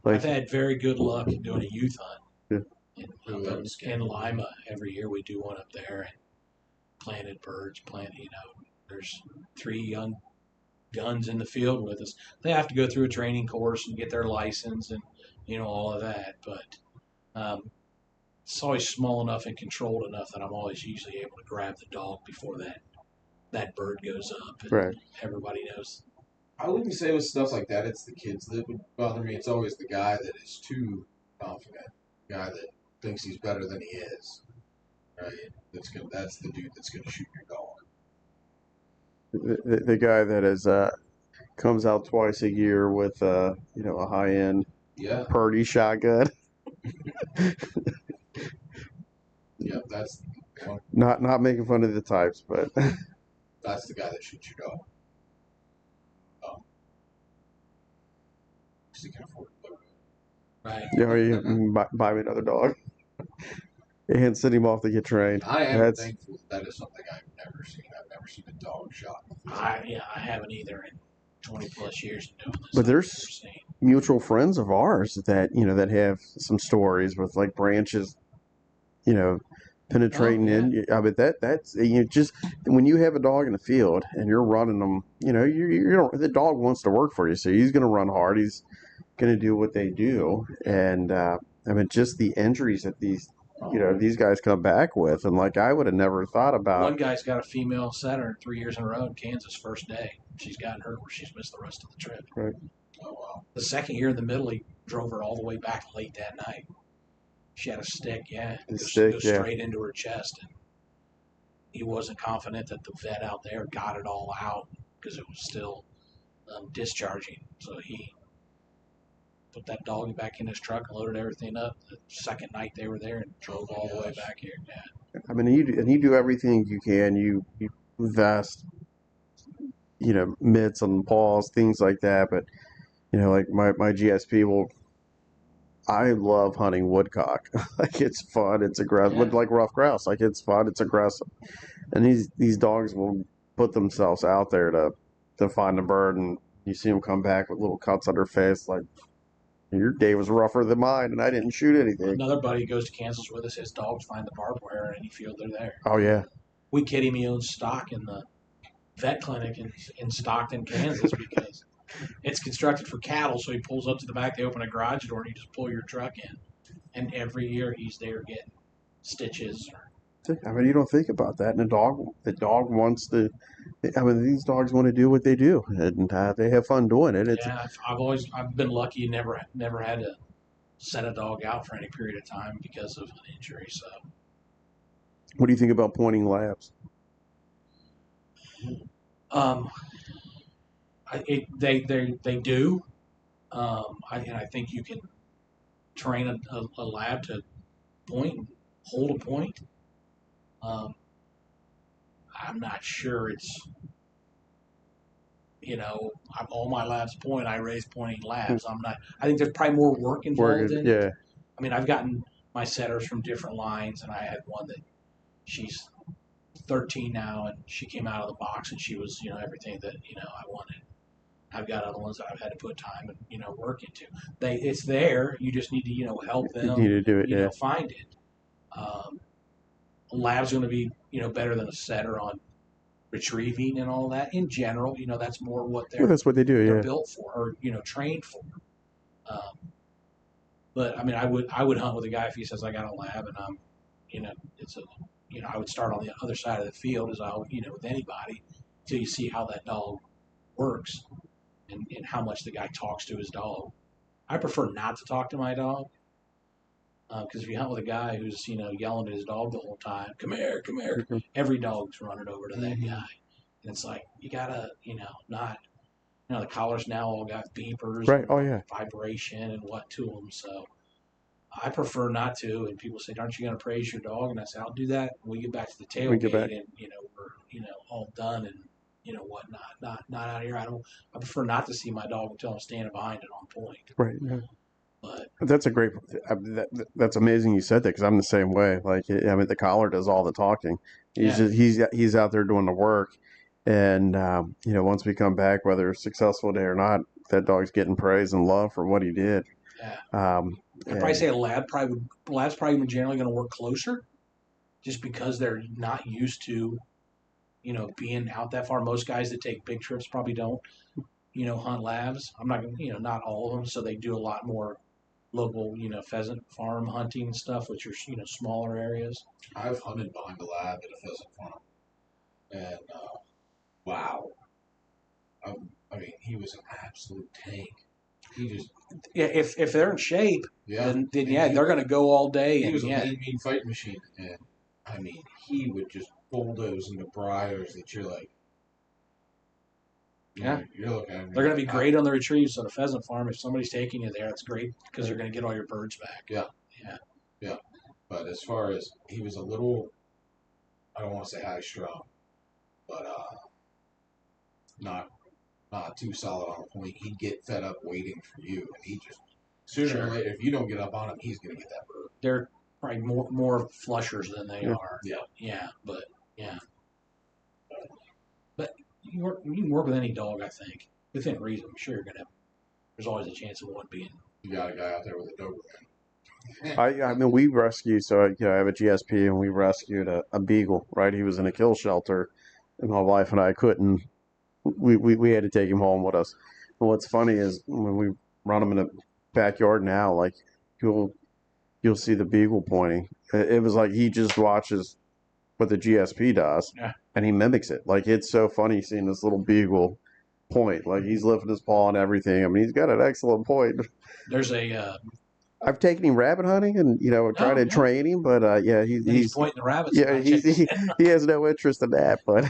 I've had very good luck doing a youth hunt. Yeah. In Lima, every year we do one up there and planted birds, there's 3 young guns in the field with us. They have to go through a training course and get their license and, all of that. But it's always small enough and controlled enough that I'm always usually able to grab the dog before that bird goes up. And Right. everybody knows. I wouldn't say with stuff like that, it's the kids that would bother me. It's always the guy that is too confident, the guy that thinks he's better than he is. Right? That's the dude that's gonna shoot your dog. The guy that is comes out twice a year with a high end Purdy shotgun. Yeah, that's one. Not making fun of the types, but That's the guy that shoots your dog. Because he can afford to put it. Right. you buy me another dog and send him off to get trained. I am thankful that is something I've never seen. I've never seen a dog shot. I haven't either in 20 plus years of doing this. But there's mutual friends of ours that that have some stories with like branches, penetrating in. I mean that's just when you have a dog in the field and you're running them, the dog wants to work for you, so he's going to run hard. He's going to do what they do, and I mean just the injuries that these guys come back with, and like I would have never thought about. One guy's got a female setter 3 years in a row in Kansas. First day, she's gotten hurt where she's missed the rest of the trip. Right. Oh wow. The second year in the middle, he drove her all the way back late that night. She had a stick, go straight into her chest, and he wasn't confident that the vet out there got it all out because it was still discharging. So he put that dog back in his truck and loaded everything up. The second night they were there and drove all the way back here. Yeah. I mean, you do everything you can. You vest, mitts on paws, things like that. But like my GSP will. I love hunting woodcock. Like it's fun. It's aggressive. Yeah. Like rough grouse. Like it's fun. It's aggressive. And these dogs will put themselves out there to find a bird, and you see them come back with little cuts on their face. Like your day was rougher than mine, and I didn't shoot anything. Another buddy goes to Kansas with us. His dogs find the barbed wire in any field they're there. Oh yeah. We kid him. He owns stock in the vet clinic in Stockton, Kansas, because it's constructed for cattle. So he pulls up to the back. They open a garage door, and you just pull your truck in. And every year he's there getting stitches. I mean, you don't think about that. And the dog wants to. I mean, these dogs want to do what they do, and they have fun doing it. I've been lucky. Never had to send a dog out for any period of time because of an injury. So, what do you think about pointing labs? They do. I think you can train a lab to point, hold a point. I'm not sure it's, all my labs point. I raise pointing labs. I think there's probably more work involved in it. Yeah. I mean, I've gotten my setters from different lines, and I had one that she's 13 now, and she came out of the box, and she was, everything that, I wanted. I've got other ones that I've had to put time and, work into. It's there. You just need to, help them. You need to do it, find it. A lab's going to be, better than a setter on retrieving and all that. In general, that's more what Well, that's what they do. they're Yeah. built for, or trained for. Um, but I mean, I would hunt with a guy if he says I got a lab and I'm, it's a, I would start on the other side of the field as I would, with anybody, till you see how that dog works and how much the guy talks to his dog. I prefer not to talk to my dog because if you hunt with a guy who's yelling at his dog the whole time, come here, come here, Mhm. every dog's running over to that Mhm. guy, and it's like you gotta not the collars now all got beepers Right. and Oh yeah. vibration and what to them, so I prefer not to. And people say, aren't you going to praise your dog? And I say, I'll do that when we get back to the We get tailgate back. and we're all done and whatnot, not out here. I prefer not to see my dog until I'm standing behind it on point. Right. Yeah. But That's a great. That's amazing you said that because I'm the same way. Like I mean, the collar does all the talking. yeah, He's out there doing the work, and once we come back, whether it's successful day or not, that dog's getting praise and love for what he did. yeah. I'd probably And say lab's probably generally going to work closer, just because they're not used to being out that far. Most guys that take big trips probably don't hunt labs. I'm not not all of them, so they do a lot more local, pheasant farm hunting stuff, which are, smaller areas. I've hunted behind a lab at a pheasant farm, and wow, I mean, he was an absolute tank. He just, Yeah, if they're in shape, yeah, then yeah, they're going to go all day. He And was a yeah, mean fight machine, and I mean, he would just bulldoze into briars that you're like, yeah, you're looking at him. they're going to be great on the retrieves. So the pheasant farm, if somebody's taking you there, it's great because you're going to get all your birds back. Yeah. Yeah. Yeah. But as far as he was a little, I don't want to say high strung, but not too solid on the point. He'd get fed up waiting for you, and he just sooner or later, if you don't get up on him, he's gonna get that bird. They're probably more flushers than they are. Yeah. Yeah, but yeah, but you can work with any dog, I think, within reason. I'm sure you're gonna. There's always a chance of one being. You got a guy out there with a Doberman. I mean, we rescued. So I have a GSP, and we rescued a beagle. Right, he was in a kill shelter, and my wife and I couldn't. We had to take him home with us. And what's funny is when we run him in the backyard now, like you'll see the beagle pointing. It was like he just watches what the GSP does, Yeah. and he mimics it. Like it's so funny seeing this little beagle point. Like he's lifting his paw and everything. I mean, he's got an excellent point. There's a I've taken him rabbit hunting and try to train him, but yeah, he's pointing the rabbits. yeah he has no interest in that. But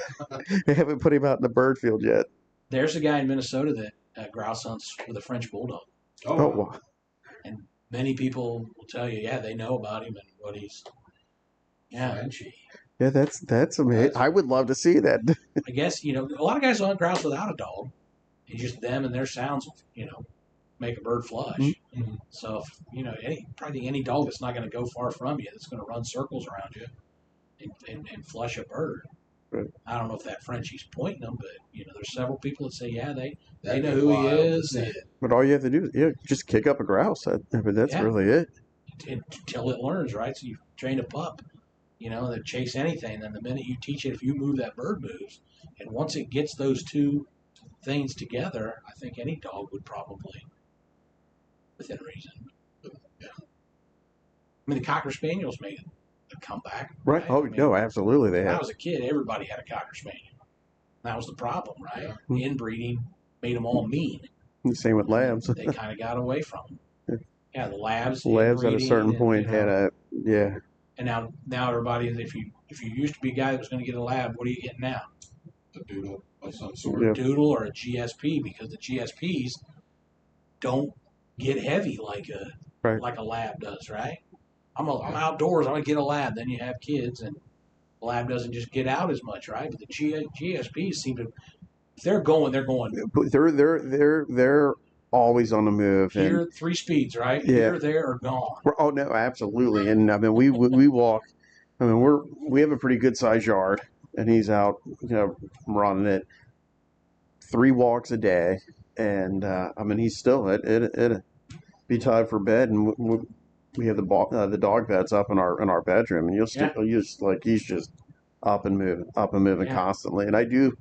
they haven't put him out in the bird field yet. There's a guy in Minnesota that grouse hunts with a French bulldog. Oh, wow. And many people will tell you, yeah, they know about him and what he's. Yeah, Frenchy. Yeah, that's amazing. I would love to see that. I guess a lot of guys hunt grouse without a dog. It's just them and their sounds, make a bird flush. Mm-hmm. So if, probably any dog that's not going to go far from you, that's going to run circles around you and flush a bird. Right. I don't know if that Frenchie's pointing them, but there's several people that say, yeah, they That'd know be who he wild to is. see And, it. But all you have to do is just kick up a grouse. I mean, that's Yeah. really it. until it learns, right? So you train a pup, that chase anything. Then the minute you teach it, if you move, that bird moves. And once it gets those two things together, I think any dog would probably, within reason. Yeah. I mean, the Cocker Spaniels made a comeback. Right. Oh, I mean, no, absolutely they when I have. was a kid, everybody had a Cocker Spaniel. That was the problem, right? Yeah. Inbreeding made them all mean. Same with labs. They kind of got away from them. Yeah, the labs. Labs at a inbreeding certain and, point had a And now everybody, if you used to be a guy that was going to get a lab, what are you getting now? A doodle of some sort. Yeah. Doodle or a GSP, because the GSPs don't get heavy like a lab does, right? I'm outdoors. I'm gonna get a lab. Then you have kids, and the lab doesn't just get out as much, right? But the GSPs seem to, if they're going, they're going. But they're always on the move. Here, And 3 speeds, right? Yeah. Here, there, or gone. oh no, absolutely. And I mean, we walk. I mean, we have a pretty good sized yard, and he's out, running it 3 walks a day, and I mean, he's still it be time for bed, and we have the dog beds up in our bedroom, and you just like he's just up and moving Yeah. constantly. And I do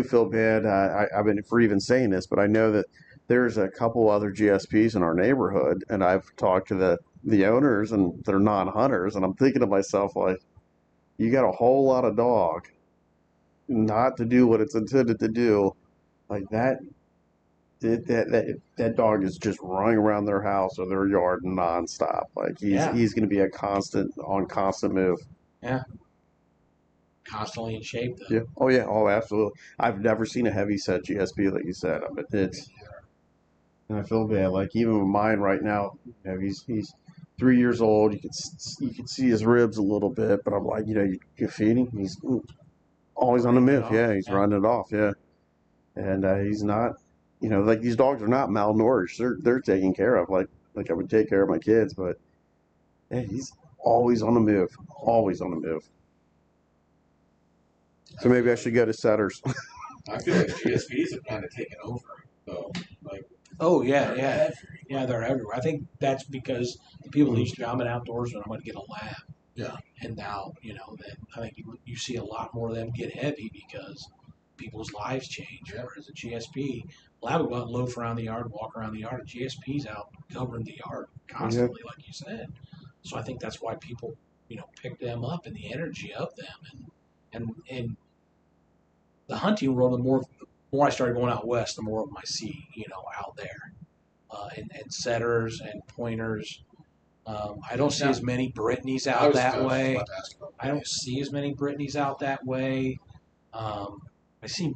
feel bad. I've been for even saying this, but I know that there's a couple other GSPs in our neighborhood, and I've talked to the owners, and they're non-hunters, and I'm thinking to myself like, you got a whole lot of dog, not to do what it's intended to do, like that dog is just running around their house or their yard nonstop. Like Yeah. he's going to be a constant move. Yeah. Constantly in shape though. Yeah. Oh yeah. Oh, absolutely. I've never seen a heavy set GSP like you said. But and I feel bad. Like even with mine right now, he's 3 years old. You can see his ribs a little bit, but I'm like, you feed him. He's always on the Running it move. off. Yeah, he's Yeah. running it off. Yeah, and he's not. Like these dogs are not malnourished. They're taken care of. Like I would take care of my kids, but yeah, he's always on the move. Always on the move. So maybe I should go to setters. I feel like GSPs have kind of taken over, though. Like, Oh yeah, they're yeah, everywhere. yeah. They're everywhere. I think that's because the people used to go, I'm an outdoorsman. I'm going to get a lab. Yeah. And now, that I think you see a lot more of them get heavy because people's lives change. Yeah. Whereas a GSP, lab will go out and loaf around the yard, walk around the yard. A GSP's out covering the yard constantly, like you said. So I think that's why people, pick them up and the energy of them, and the hunting world. The more I started going out west, the more of them I see, out there, and setters and pointers. I don't see as many Brittany's out that way. I don't see as many Brittany's out that way. I've seen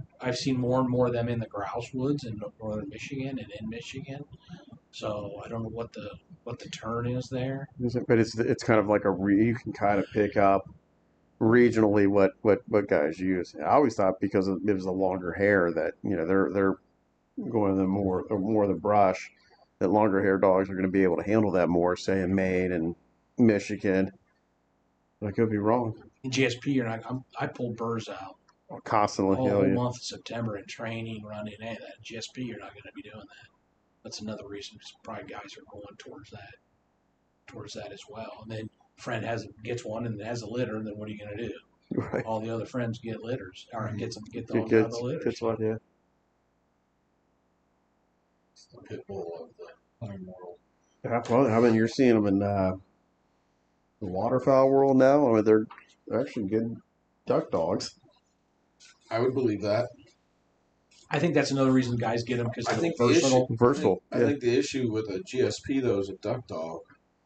more and more of them in the grouse woods in northern Michigan and in Michigan. So I don't know what the turn is there. But it's kind of like you can kind of pick up regionally what guys use. I always thought because it was the longer hair that they're going to more of the brush, that longer hair dogs are going to be able to handle that more, say in Maine and Michigan. But I could be wrong. In GSP, I pull burrs out Constantly. the whole month of September in training, running. Hey, that GSP, you're not going to be doing that. That's another reason probably guys are going towards that as well. And then friend gets one and has a litter, then what are you going to do? Right. All the other friends get litters, or get the dogs Get out of the litters. Gets what? Yeah. It's the pit bull of the hunting world. Yeah, well, I mean, you're seeing them in the waterfowl world now. I mean, they're actually good duck dogs. I would believe that. I think that's another reason guys get them because I they're think versatile. Versatile. I think the issue with a GSP though as a duck dog,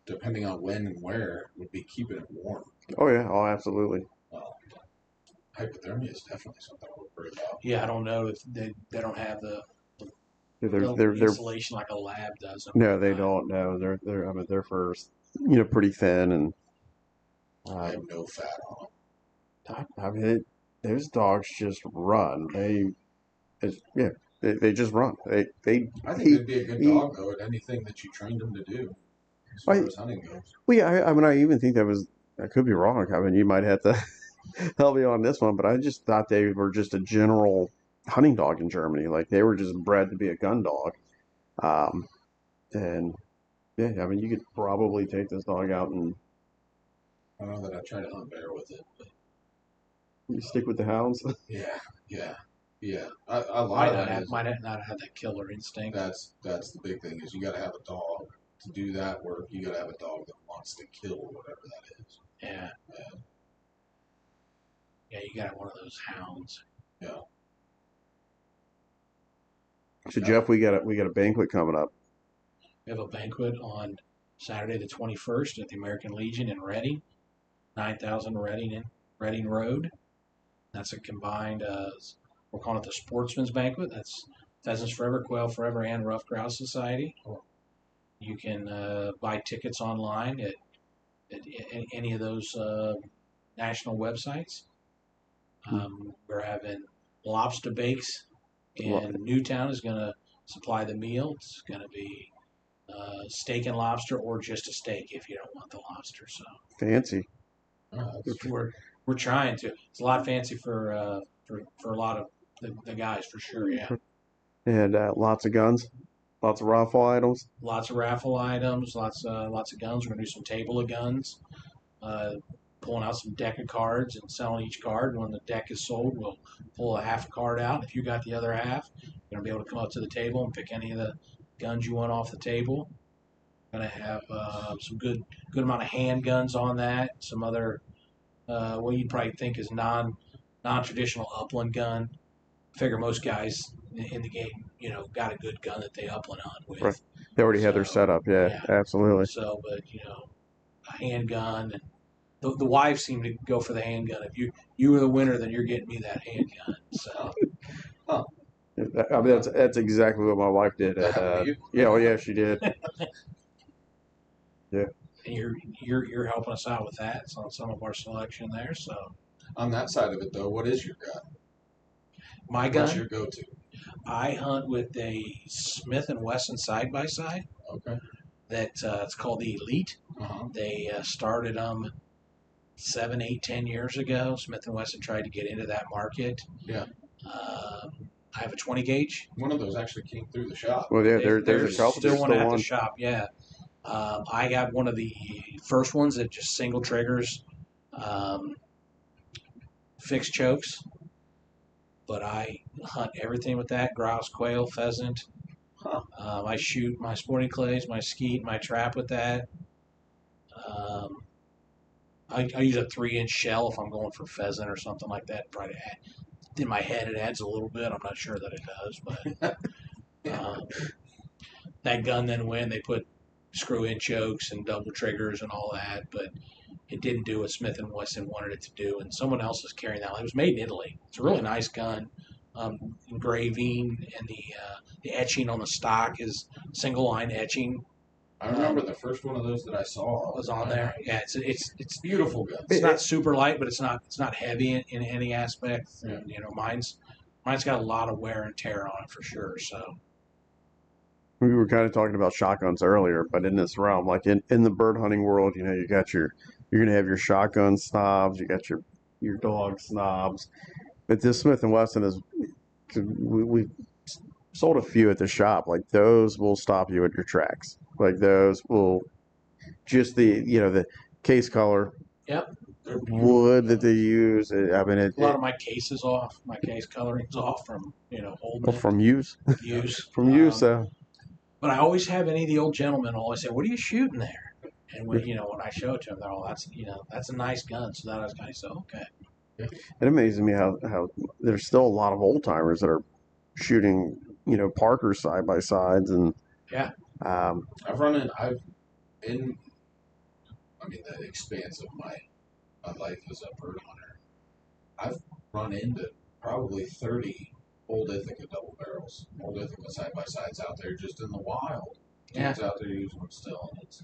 depending on when and where, would be keeping it warm. Oh yeah. Oh, absolutely. Hypothermia is definitely something I would worry about. Yeah, I don't know if they don't have the They're insulation like a lab does. No, they don't. No, they're I mean they're first, pretty thin, and I have no fat on them. I mean those dogs just run. They just run. I think they'd be a good dog though at anything that you trained them to do, as far as hunting goes. Well, yeah, I mean I even think I could be wrong. I mean you might have to help me on this one, but I just thought they were just a general hunting dog in Germany. Like they were just bred to be a gun dog. And yeah, I mean, you could probably take this dog out and I don't know that I try to hunt bear with it, but you stick with the hounds. yeah. Might not have that killer instinct. That's the big thing is you got to have a dog to do that work. You got to have a dog that wants to kill whatever that is. Yeah. Yeah, you got one of those hounds. Yeah. So Jeff, we got a banquet coming up. We have a banquet on Saturday the 21st at the American Legion in Reading, 9,000 Reading Road. That's a combined, we're calling it the Sportsman's Banquet. That's Pheasants Forever, Quail Forever, and Rough Grouse Society. You can buy tickets online at any of those national websites. We're having lobster bakes, and Newtown is going to supply the meal. It's going to be steak and lobster, or just a steak if you don't want the lobster. So Fancy. We're trying to. It's a lot fancy for a lot of the guys for sure. Yeah. And lots of guns. Lots of raffle items. Lots of raffle items, lots of guns. We're gonna do some table of guns, uh, pulling out some deck of cards and selling each card. When the deck is sold, we'll pull a half card out. If you got the other half, you're gonna be able to come up to the table and pick any of the guns you want off the table. Gonna have some good amount of handguns on that. Some other what you'd probably think is non traditional upland gun. Figure most guys in the game, got a good gun that they upland hunt Right. with. They already had their So setup. Yeah, yeah. absolutely. So, but a handgun, and the wives seem to go for the handgun. If you were the winner, then you're getting me that handgun. So Huh. I mean, that's exactly what my wife did. That happened to you? Yeah, oh yeah, she did. Yeah. and you're helping us out with that. It's on some of our selection there. So On that side of it, though, what is your gun? my What's gun, your go-to? I hunt with a Smith and Wesson side by side. Okay. That it's called the Elite. Uh-huh. They started them 7, 8, 10 years ago. Smith and Wesson tried to get into that market. Yeah. I have a 20 gauge. One of those actually came through the shop. Well, yeah, There's there's a couple. still There's one still at one. the shop. Yeah. I got one of the first ones that just single triggers, fixed chokes. But I hunt everything with that: grouse, quail, pheasant. Huh. I shoot my sporting clays, my skeet, my trap with that. I use a 3-inch shell if I'm going for pheasant or something like that. Try to add, in my head it adds a little bit. I'm not sure that it does, but that gun then when they put screw-in chokes and double triggers and all that, but it didn't do what Smith and Wesson wanted it to do, and someone else is carrying that. It was made in Italy. It's a really nice gun. Engraving and the etching on the stock is single line etching. I remember the first one of those that I saw Was on there. Yeah, it's beautiful gun. It's not super light, but it's not heavy in any aspect. Yeah. And, mine's got a lot of wear and tear on it for sure. So We were kind of talking about shotguns earlier, but in this realm, like in the bird hunting world, you got you're gonna have your shotgun snobs, you got your dog snobs, but this Smith and Wesson is we sold a few at the shop. Like those will stop you at your tracks. Like those will just the case color. Yep. Wood that they use. I mean, a lot of my case is off. My case coloring's off from holding it, from use. use. From use. But I always have any of the old gentlemen always say, "What are you shooting there?" And when I show it to them, they're all, "That's a nice gun." So that was nice. So okay. It amazes me how there's still a lot of old timers that are shooting, Parker side by sides and yeah. I've in the expanse of my life as a bird hunter, I've run into probably 30 old Ithaca double barrels, old Ithaca side by sides out there just in the wild. Kids out there using them still, and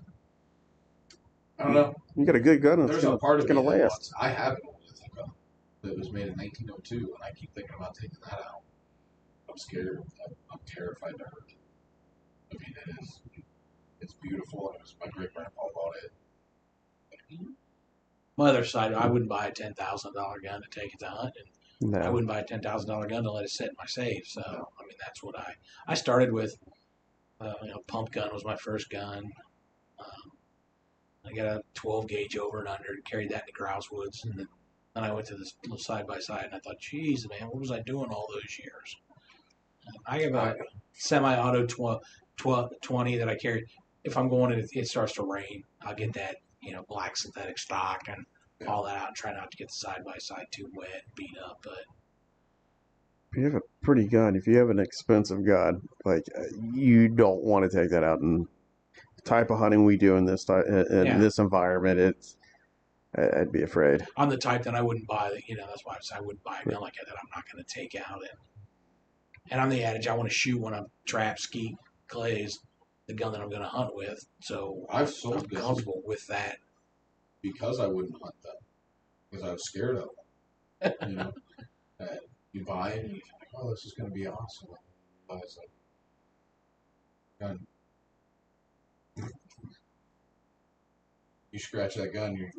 I don't know. You got a good gun. There's a part of it's me gonna that last. wants, I have an old Ithaca that was made in 1902, and I keep thinking about taking that out. I'm scared. I'm terrified to hurt it. I mean, it's beautiful, and it was my great grandpa bought it. My other side, I wouldn't buy a $10,000 gun to take it to hunt, and No. I wouldn't buy a $10,000 gun to let it sit in my safe. So that's what I started with. Pump gun was my first gun. I got a 12 gauge over and under, carried that in the grouse woods, and then I went to this little side by side, and I thought, "Geez, man, what was I doing all those years?" I have a semi-auto 20 that I carry. If I'm going and it starts to rain, I'll get that black synthetic stock and all that out and try not to get the side by side too wet and beat up. But if you have a pretty gun, if you have an expensive gun, like you don't want to take that out. And the type of hunting we do in this this environment, I'd be afraid. I'm the type that I wouldn't buy. That's why I wouldn't buy a gun like that I'm not going to take out. And I'm the adage, I want to shoot when I'm trap, skeet, clays, the gun that I'm going to hunt with. So I've sold I'm comfortable with that. Because I wouldn't hunt them. Because I was scared of them. You buy it and you think, oh, this is going to be awesome. But it's like, gun. You scratch that gun, you're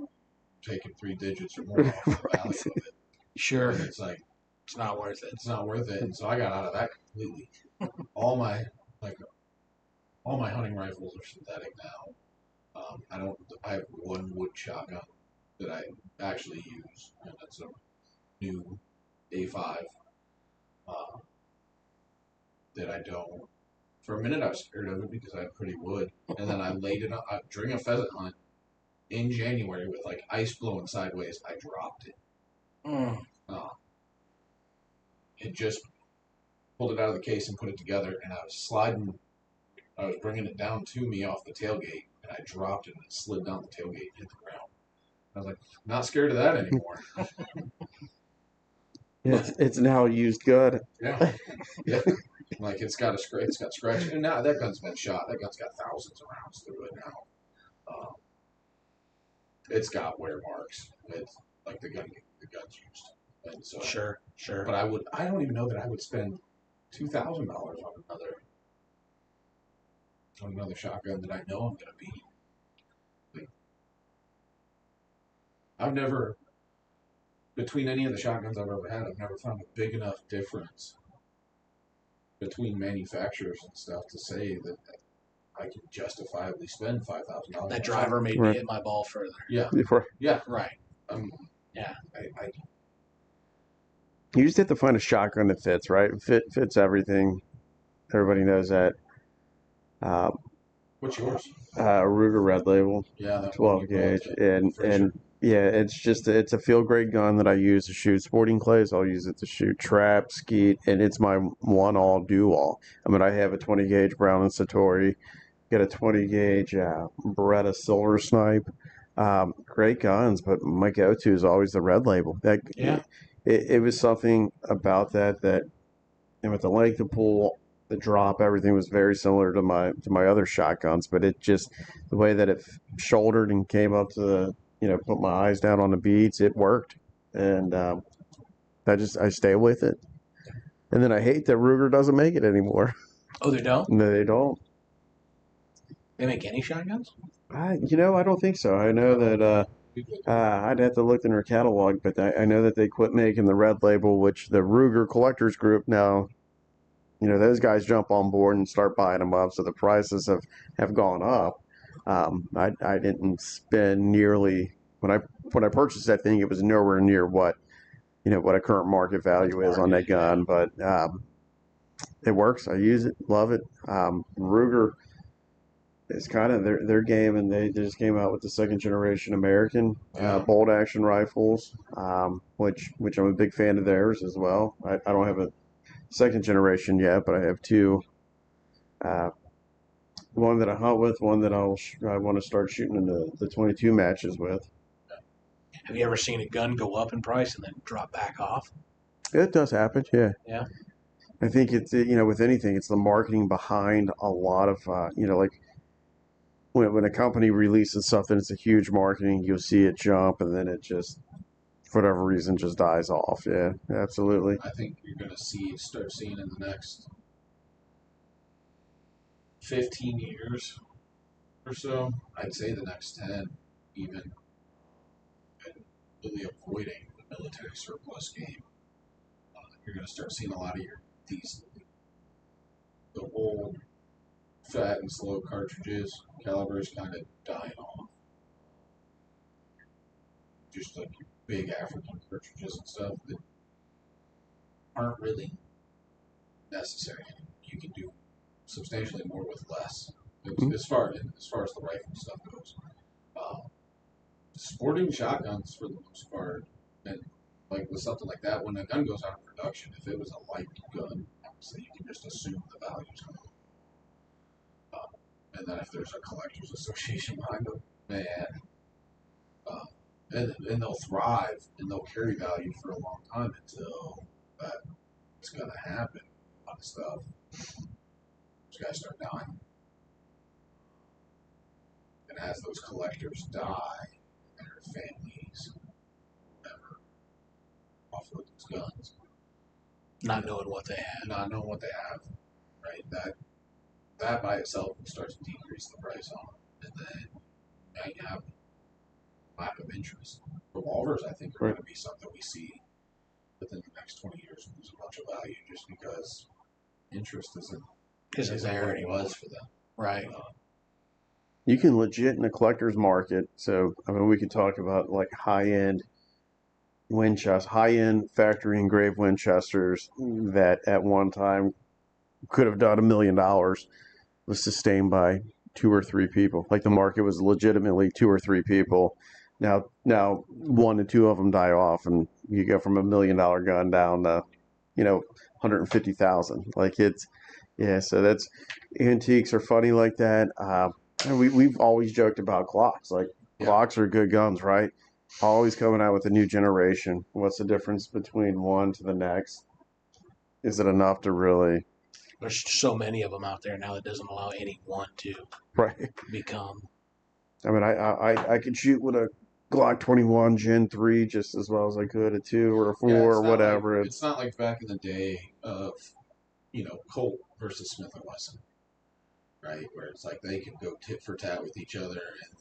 taking 3 digits or more off the value of it. Sure. And it's like, it's not worth it. It's not worth it. And so I got out of that completely. All my, all my hunting rifles are synthetic now. I have one wood shotgun that I actually use, and it's a new A5 uh, that I don't. For a minute, I was scared of it because I had pretty wood, and then I laid it up during a pheasant hunt in January with like ice blowing sideways. I dropped it. Uh, it just pulled it out of the case and put it together, and I was sliding. I was bringing it down to me off the tailgate, and I dropped it and it slid down the tailgate and hit the ground. I was like, not scared of that anymore. It's now a used gun. Yeah, yeah. Like it's got scratch, and now that gun's been shot. That gun's got thousands of rounds through it now. It's got wear marks. It's like the gun's used, and so Sure. But I don't even know that I would spend $2,000 on another shotgun that I know I'm gonna beat. Like, I've never, between any of the shotguns I've ever had, I've never found a big enough difference between manufacturers and stuff to say that I can justifiably spend $5,000. That driver made me Right. hit my ball further. Yeah, Right. Yeah. You just have to find a shotgun that fits, right? Fits everything. Everybody knows that. What's yours? Ruger Red Label, Yeah, that 12 gauge, and yeah, it's a field grade gun that I use to shoot sporting clays. I'll use it to shoot trap, skeet, and it's my one all do all. I mean, I have a 20 gauge Brown and Satori, got a 20 gauge Beretta Silver Snipe. Great guns, but my go to is always the Red Label. It was something about that and with the length of pull, the drop, everything was very similar to my other shotguns, but it just the way that it shouldered and came up to the put my eyes down on the beads, it worked, and I stay with it. And then I hate that Ruger doesn't make it anymore. Oh, they don't? No, they don't. They make any shotguns? I don't think so. I know that I'd have to look in their catalog, but I know that they quit making the Red Label, which the Ruger Collectors Group now. Those guys jump on board and start buying them up, so the prices have gone up. I didn't spend nearly when I purchased that thing. It was nowhere near what a current market value is on that gun, but it works. I use it, love it. Ruger is kind of their game, and they just came out with the second generation American bolt action rifles, which I'm a big fan of theirs as well. I don't have a second generation yet, but I have two. One that I hunt with, one that I want to start shooting in the 22 matches with. Have you ever seen a gun go up in price and then drop back off? It does happen, yeah. Yeah. I think it's with anything, it's the marketing behind a lot of like when a company releases something, it's a huge marketing. You'll see it jump, and then it just for whatever reason just dies off. Yeah, absolutely. I think you're going to start seeing in the next 15 years or so. I'd say the next 10 even, and really avoiding the military surplus game. You're going to start seeing a lot of the old fat and slow cartridges, calibers kind of dying off. Just like big African cartridges and stuff that aren't really necessary. You can do substantially more with less. As far as the rifle stuff goes, sporting shotguns for the most part, and like with something like that, when a gun goes out of production, if it was a light gun, obviously you can just assume the value's going to. And then if there's a collector's association behind them, man, and they'll thrive and they'll carry value for a long time until it's going to happen. A lot of stuff. Those guys start dying. And as those collectors die, their families never offload those guns. Not knowing what they have. Right? That by itself starts to decrease the price on them. And then now you have lack of interest. Revolvers, I think, are going to be something we see within the next 20 years lose a bunch of value just because interest isn't there what it anymore. was for them. Right. You can legit in a collector's market. So I mean, we could talk about like high-end Winchester, high-end factory engraved Winchesters that at one time could have done $1 million, was sustained by two or three people. Like the market was legitimately two or three people. Now one to two of them die off, and you go from $1 million gun down to 150,000. Like it's yeah. So that's antiques are funny like that. And we've always joked about Glocks. Like Glocks are good guns, right? Always coming out with a new generation. What's the difference between one to the next? Is it enough to really There's so many of them out there now that doesn't allow anyone to right? become. I mean, I could shoot with a Glock 21 Gen 3 just as well as I could a 2 or a 4 or whatever. It's not like back in the day of Colt versus Smith and Wesson, right? Where it's like they could go tit for tat with each other, and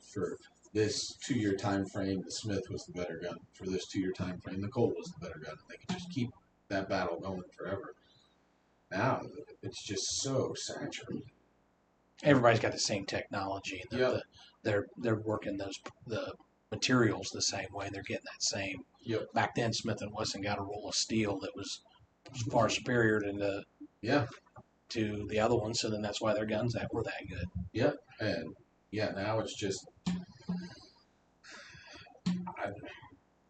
for this 2 year time frame, the Smith was the better gun. For this 2 year time frame, the Colt was the better gun. They could just keep that battle going forever. Now it's just so saturated. Everybody's got the same technology. Yep. They're working the materials the same way. They're getting that same. Yep. Back then, Smith and Wesson got a roll of steel that was far superior to the other ones. So then that's why their guns were that good. Yep. And now it's just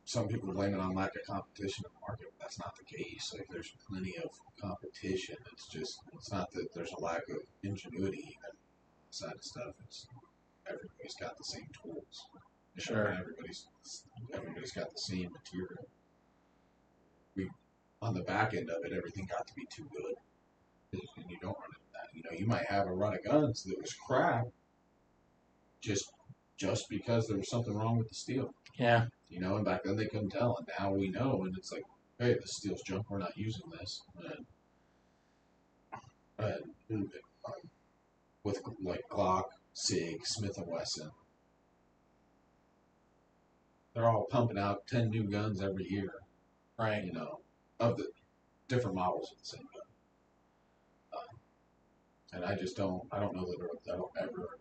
some people blame it on lack of competition in the market, but that's not the case. Like there's plenty of competition. It's not that there's a lack of ingenuity even side of stuff. It's everybody's got the same tools. Sure. Everybody's got the same material. On the back end of it, everything got to be too good. And you don't run into that. You might have a run of guns that was crap just because there was something wrong with the steel. Yeah. And back then they couldn't tell, and now we know, and it's like, hey, this steel's junk, we're not using this. And with like Glock, SIG, Smith & Wesson, they're all pumping out 10 new guns every year. Right. Of the different models of the same gun. And I don't know that that'll ever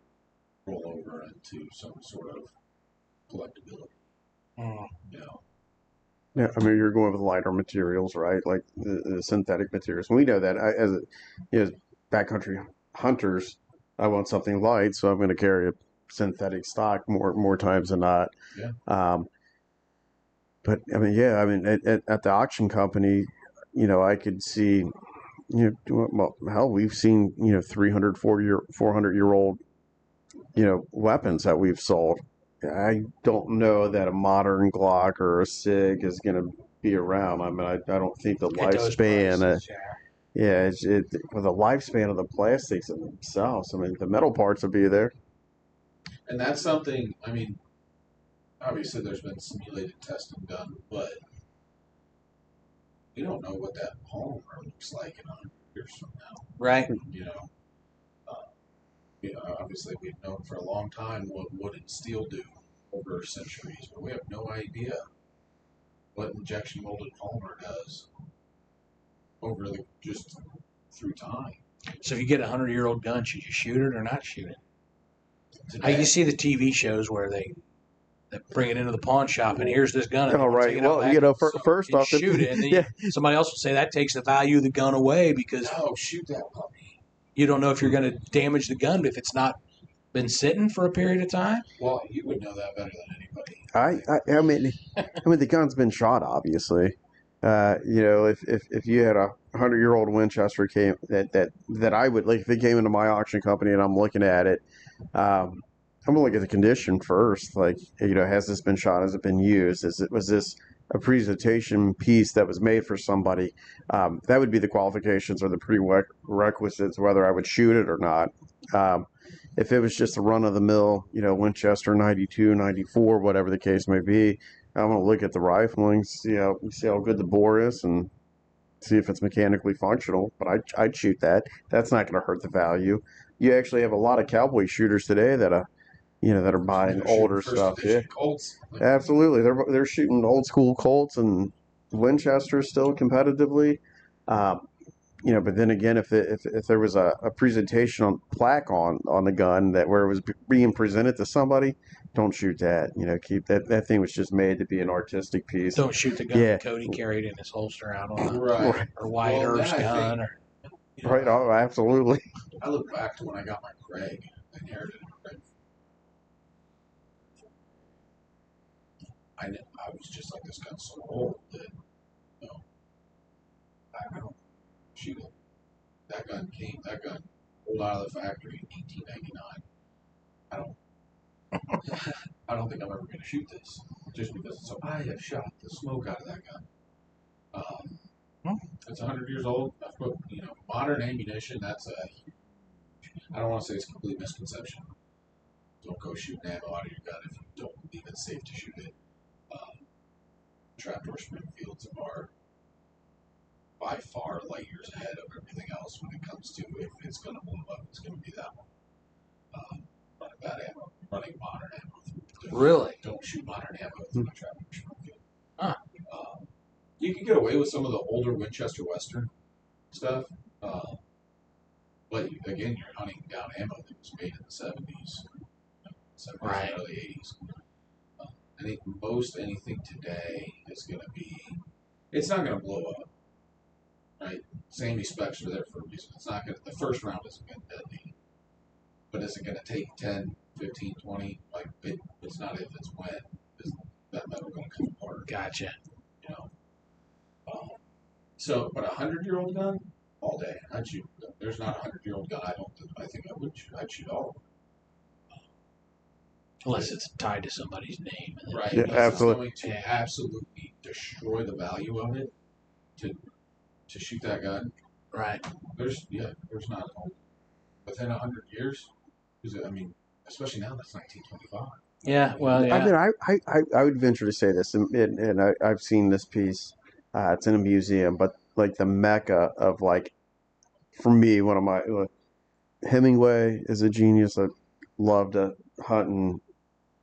roll over into some sort of collectability. Yeah, I mean, you're going with lighter materials, right? Like the synthetic materials. And we know that as backcountry hunters, I want something light, so I'm going to carry a synthetic stock more times than not. Yeah. But I mean, at the auction company, I could see, well, hell, we've seen 300, 400-year-old, weapons that we've sold. I don't know that a modern Glock or a SIG is going to be around. I mean, I don't think the lifespan. For the lifespan of the plastics themselves. I mean, the metal parts will be there. And that's something. I mean, obviously, there's been simulated testing done, but we don't know what that polymer looks like in 100 years from now. Right. Obviously, we've known for a long time what wood and steel do over centuries, but we have no idea what injection molded polymer does just through time. So if you get a 100-year-old gun, should you shoot it or not shoot it? You see the TV shows where they bring it into the pawn shop and here's this gun. All right. Well, first off, shoot it, and then somebody else will say that takes the value of the gun away because shoot that puppy. You don't know if you're going to damage the gun if it's not been sitting for a period of time. Well, you would know that better than anybody. I mean, the gun's been shot, obviously. If you had a 100-year-old Winchester that I would like, if it came into my auction company and I'm looking at it, I'm gonna look at the condition first. Like, has this been shot? Has it been used? Was this a presentation piece that was made for somebody? That would be the qualifications or the prerequisites whether I would shoot it or not. If it was just a run-of-the-mill, Winchester 92, 94, whatever the case may be, I'm going to look at the rifling, see how good the bore is, and see if it's mechanically functional. But I'd shoot that. That's not going to hurt the value. You actually have a lot of cowboy shooters today that are buying older stuff. Yeah, Colts. Absolutely. They're shooting old school Colts and Winchesters still competitively. but then again, if there was a presentation on plaque on the gun that where it was being presented to somebody, don't shoot that. Keep that thing was just made to be an artistic piece. Don't shoot the gun Yeah, that Cody carried in his holster out on the Right. right, or Wyatt Well, Earp's that I think, gun. Or right. Oh, absolutely. I look back to when I got my Craig. I inherited a Craig. I was just like, this gun's so old that, I don't shoot it. That gun pulled out of the factory in 1899. I don't, I don't think I'm ever going to shoot this just because it's so. I have shot the smoke out of that gun. It's 100 years old. I've put, modern ammunition. I don't want to say it's a complete misconception. Don't go shooting ammo out of your gun if you don't believe it's safe to shoot it. Trapdoor Springfields are by far light years ahead of everything else when it comes to if it's going to blow up, it's going to be that one. Running bad ammo, running modern ammo. Really? Don't shoot modern ammo through a Trapdoor Springfield. Huh. You can get away with some of the older Winchester Western stuff. But again, you're hunting down ammo that was made in the 70s, Right. early 80s. I think most anything today is going to be, it's not going to blow up, right? Sammy specs are there for a reason. It's not going to, the first round isn't going to detonate. But is it going to take 10, 15, 20? It's not if, it's when. Is that metal going to come apart? Gotcha. You know? But a 100-year-old gun, all day. I'd shoot. There's not a 100-year-old gun I think I would shoot. I'd shoot all of them. Unless it's tied to somebody's name. Right. Yeah, Unless absolutely. it's going to absolutely destroy the value of it to shoot that gun. Right. There's not within 100 years. Especially now that's 1925. Yeah. Well, yeah. I mean, I would venture to say this, and I've seen this piece. It's in a museum, but like the mecca of like, for me, one of my Hemingway is a genius. I love to hunt and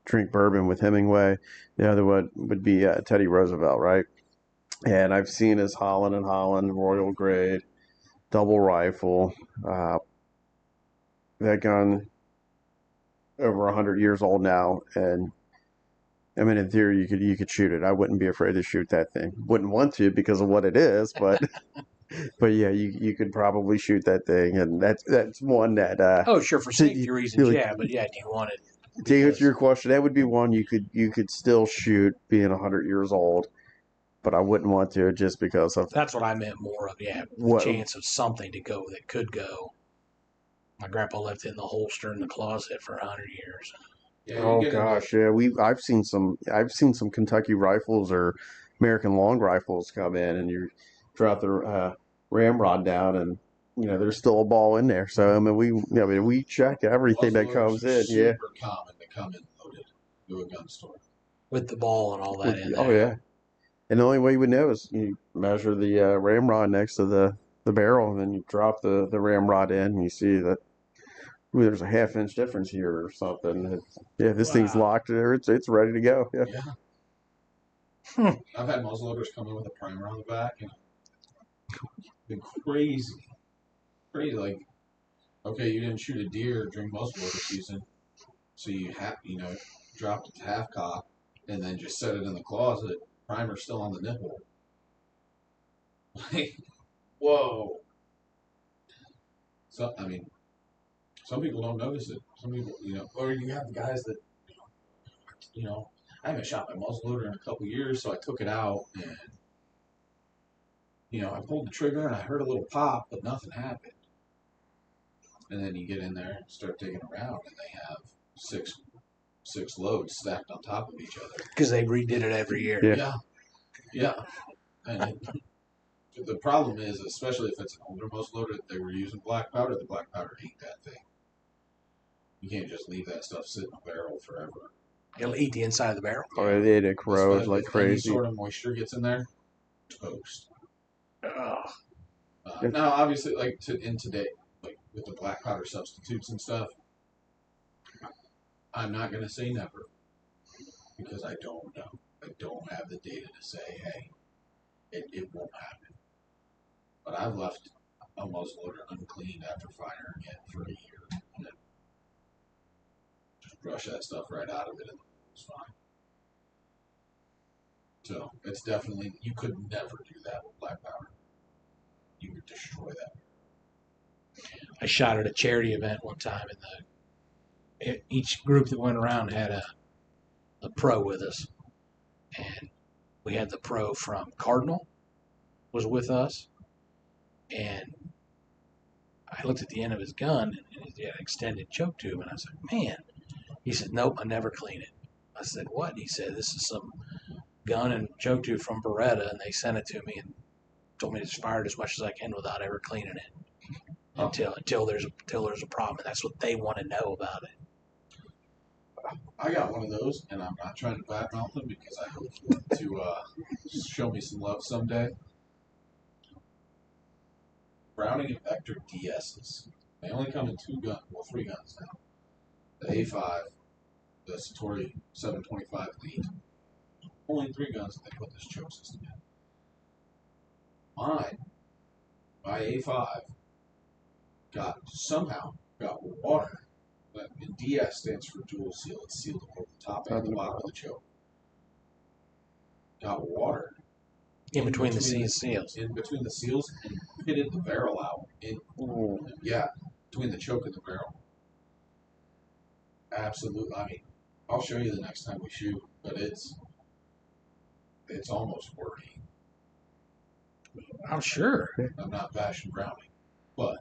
drink bourbon with Hemingway. The other one would be Teddy Roosevelt, right? And I've seen his Holland and Holland Royal Grade double rifle. That gun over 100 years old now, and I mean, in theory, you could shoot it. I wouldn't be afraid to shoot that thing. Wouldn't want to because of what it is, but but yeah, you could probably shoot that thing, and that's one that. Oh, sure, for safety reasons, yeah. But yeah, do you want it? To answer your question, that would be one you could still shoot being 100 years old, but I wouldn't want to just because of. That's what I meant more of. Yeah, the chance of something to go that could go. My grandpa left it in the holster in the closet for 100 years. Yeah, oh gosh, yeah. I've seen some Kentucky rifles or American long rifles come in, and you drop the ramrod down, and there's still a ball in there. So I mean, we check everything that comes in. Yeah, super common to come in loaded to a gun store with the ball and all that in there. Oh yeah, and the only way you would know is you measure the ramrod next to the barrel, and then you drop the ramrod in, and you see that. Ooh, there's a half-inch difference here or something. This thing's locked there. It's ready to go. Yeah. I've had muzzleloaders come in with a primer on the back, and it's been crazy. Like, okay, you didn't shoot a deer during muzzleloader season, so you dropped it to half cock, and then just set it in the closet. Primer's still on the nipple. Like, whoa. So I mean. Some people don't notice it. Some people, or you have guys that, I haven't shot my muzzleloader in a couple years, so I took it out and, I pulled the trigger and I heard a little pop, but nothing happened. And then you get in there and start digging around, and they have six loads stacked on top of each other. Because they redid it every year. Yeah. And the problem is, especially if it's an older muzzleloader, they were using black powder. The black powder ate that thing. You can't just leave that stuff sit in a barrel forever. It'll eat the inside of the barrel. Oh, it corrodes like crazy. Any sort of moisture gets in there, toast. Ugh. Now, obviously, in today, like with the black powder substitutes and stuff, I'm not going to say never because I don't know. I don't have the data to say, hey, it won't happen. But I've left a muzzleloader uncleaned after firing it for a year. And then just brush that stuff right out of it and it's fine. So it's definitely, you could never do that with black powder. You would destroy that. I shot at a charity event one time, and each group that went around had a pro with us, and we had the pro from Cardinal was with us, and I looked at the end of his gun, and he had an extended choke tube, and I was like, man. He said, nope, I never clean it. I said, what? He said, this is some gun and choke tube from Beretta, and they sent it to me and told me to just fire it as much as I can without ever cleaning it until there's a problem. And that's what they want to know about it. I got one of those, and I'm not trying to badmouth them because I hope to show me some love someday. Browning and Vector DSs. They only come in 3 guns now. The A5, the Satori 725 Elite. Only 3 guns that they put this choke system in. My A5 somehow got water. And DS stands for dual seal. It's sealed at both the top and the bottom of the choke. Got water In between the seals. In between the seals and pitted the barrel out. Yeah, between the choke and the barrel. Absolutely. I mean, I'll show you the next time we shoot, but it's almost worrying. I'm sure. I'm not bashing Browning, but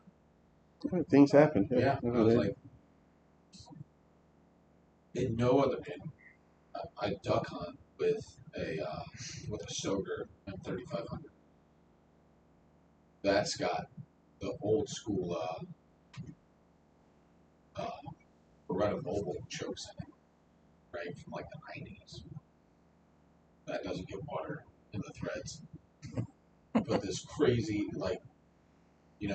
things happen. Yeah, I was like, in no other I duck hunt with a Soger M3500. That's got the old school Beretta Mobile chokes in it, right from like the 90s. That doesn't get water in the threads. But this crazy, like,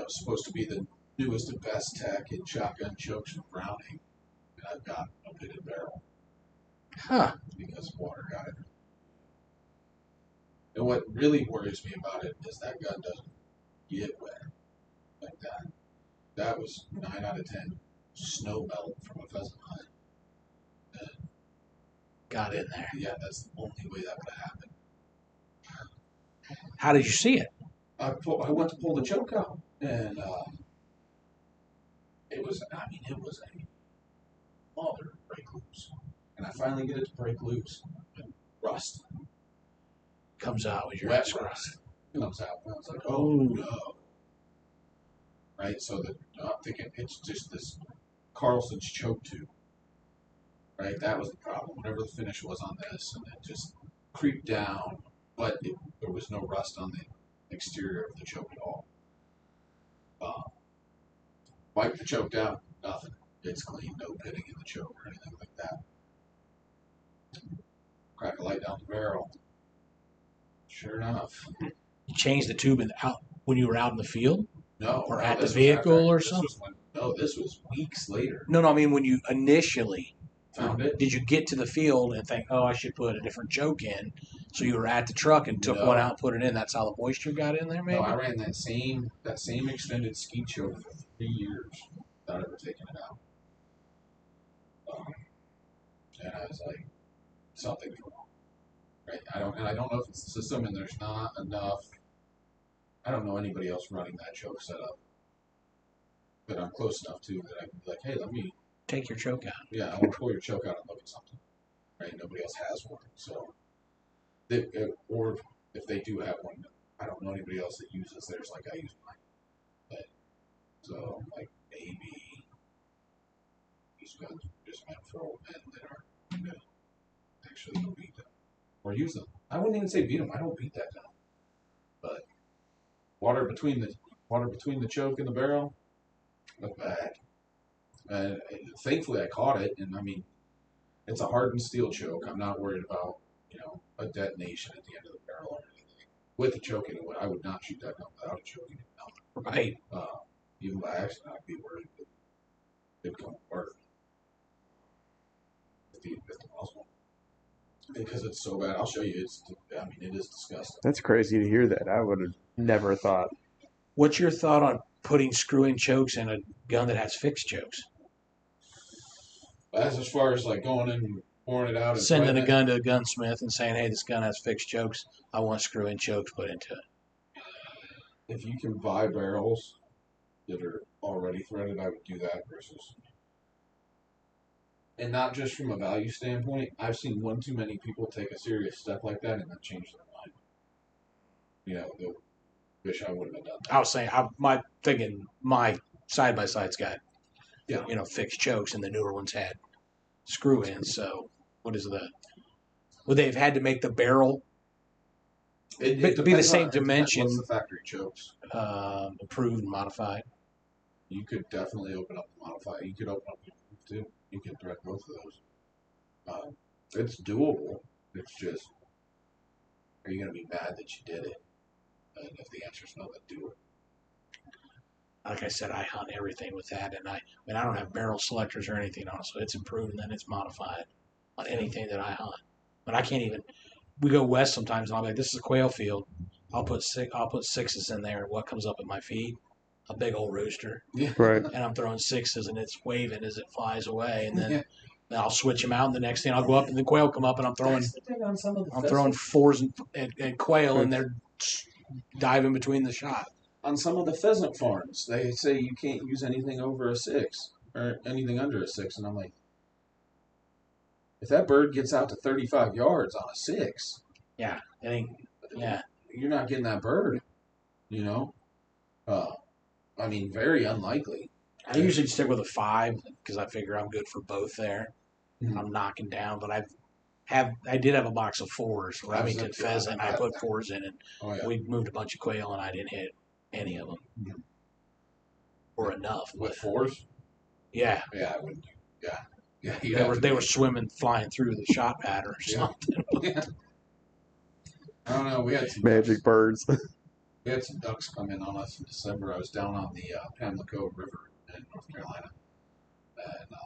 supposed to be the newest and best tech in shotgun chokes from Browning, and I've got a pitted barrel. Huh. Because water got it. And what really worries me about it is that gun doesn't get wet like that. That was 9 out of 10 snow melt from a pheasant hunt. And got in there. Yeah, that's the only way that would have happened. How did you see it? I went to pull the choke out, and it was a mother break loose. And I finally get it to break loose. And rust. Comes out with your wet rust. Comes out. And I was like, oh no. Right? So I'm thinking it's just this Carlson's choke tube. Right? That was the problem. Whatever the finish was on this, and it just creeped down, but there was no rust on the exterior of the choke at all. Wipe the choke down, nothing. It's clean, no pitting in the choke or anything like that. Crack a light down the barrel. Sure enough. You changed the tube when you were out in the field? No. Or at the vehicle or something? This was weeks later. No, I mean when you initially found it. Did you get to the field and think, oh, I should put a different choke in? So you were at the truck and took one out, put it in. That's how the moisture got in there, maybe? No, I ran that same extended ski choke for 3 years without ever taking it out. And I was like, something's wrong. Right? I don't know if it's the system, and there's not enough. I don't know anybody else running that choke setup, but I'm close enough to that I can be like, hey, let me take your choke out. Yeah, I want to pull your choke out and look at something. Right? Nobody else has one, so or if they do have one, I don't know anybody else that uses theirs like I use mine. But so like maybe these guns just meant for old men that aren't actually go beat them or use them. I wouldn't even say beat them. I don't beat that gun. But water between the choke and the barrel, look bad. And thankfully I caught it, and I mean, it's a hardened steel choke. I'm not worried about, a detonation at the end of the barrel or anything. With the choke in it, I would not shoot that gun without a choke in it. Right. Even by accident, I'd be worried that it'd come apart. If the muzzle. Because it's so bad. I'll show you. It is disgusting. That's crazy to hear that. I would have never thought. What's your thought on putting screw-in chokes in a gun that has fixed chokes. As far as like going in and pouring it out and Sending a threading gun to a gunsmith and saying, hey, this gun has fixed chokes. I want screw-in chokes put into it. if you can buy barrels that are already threaded, I would do that versus. And not just from a value standpoint. I've seen one too many people take a serious step like that and then change their mind. You know, they'll wish I wouldn't have done that. I was saying, my side-by-side's got, Yeah. fixed chokes, and the newer ones had screw-ins. So what is the? Would they have had to make the barrel It to be the depends same on- dimension? What's the factory chokes? Improved and modified? You could definitely open up the modifier. You could open up the improve too. You can thread both of those. It's doable. It's just, are you going to be mad that you did it? And if the answer is no, then do it. Like I said, I hunt everything with that, and I don't have barrel selectors or anything on it, so it's improved and then it's modified on anything that I hunt. But I can't even. We go west sometimes, and I'll be like, "This is a quail field." I'll put sixes in there. What comes up at my feed? A big old rooster, Yeah. Right. and I'm throwing sixes, and it's waving as it flies away, and then. Yeah. Then I'll switch them out, and the next thing I'll go up, and the quail come up, and I'm throwing fours and quail, and they're diving between the shot. On some of the pheasant farms, they say you can't use anything over a 6 or anything under a 6, and I'm like, if that bird gets out to 35 yards on a 6, Yeah, yeah. you're not getting that bird. You know, I mean, very unlikely. I usually stick with a 5 because I figure I'm good for both there. Mhm. I'm knocking down, but I did have a box of 4s, Remington pheasant. I put 4s in, and Oh yeah. we moved a bunch of quail, and I didn't hit any of them Mhm. or enough. With But 4s? yeah, Yeah, I wouldn't. Yeah, yeah. they were swimming, flying through the shot pattern or Yeah. something. Yeah. I don't know. We had some Magic birds. We had some ducks come in on us in December. I was down on the Pamlico River in North Carolina, and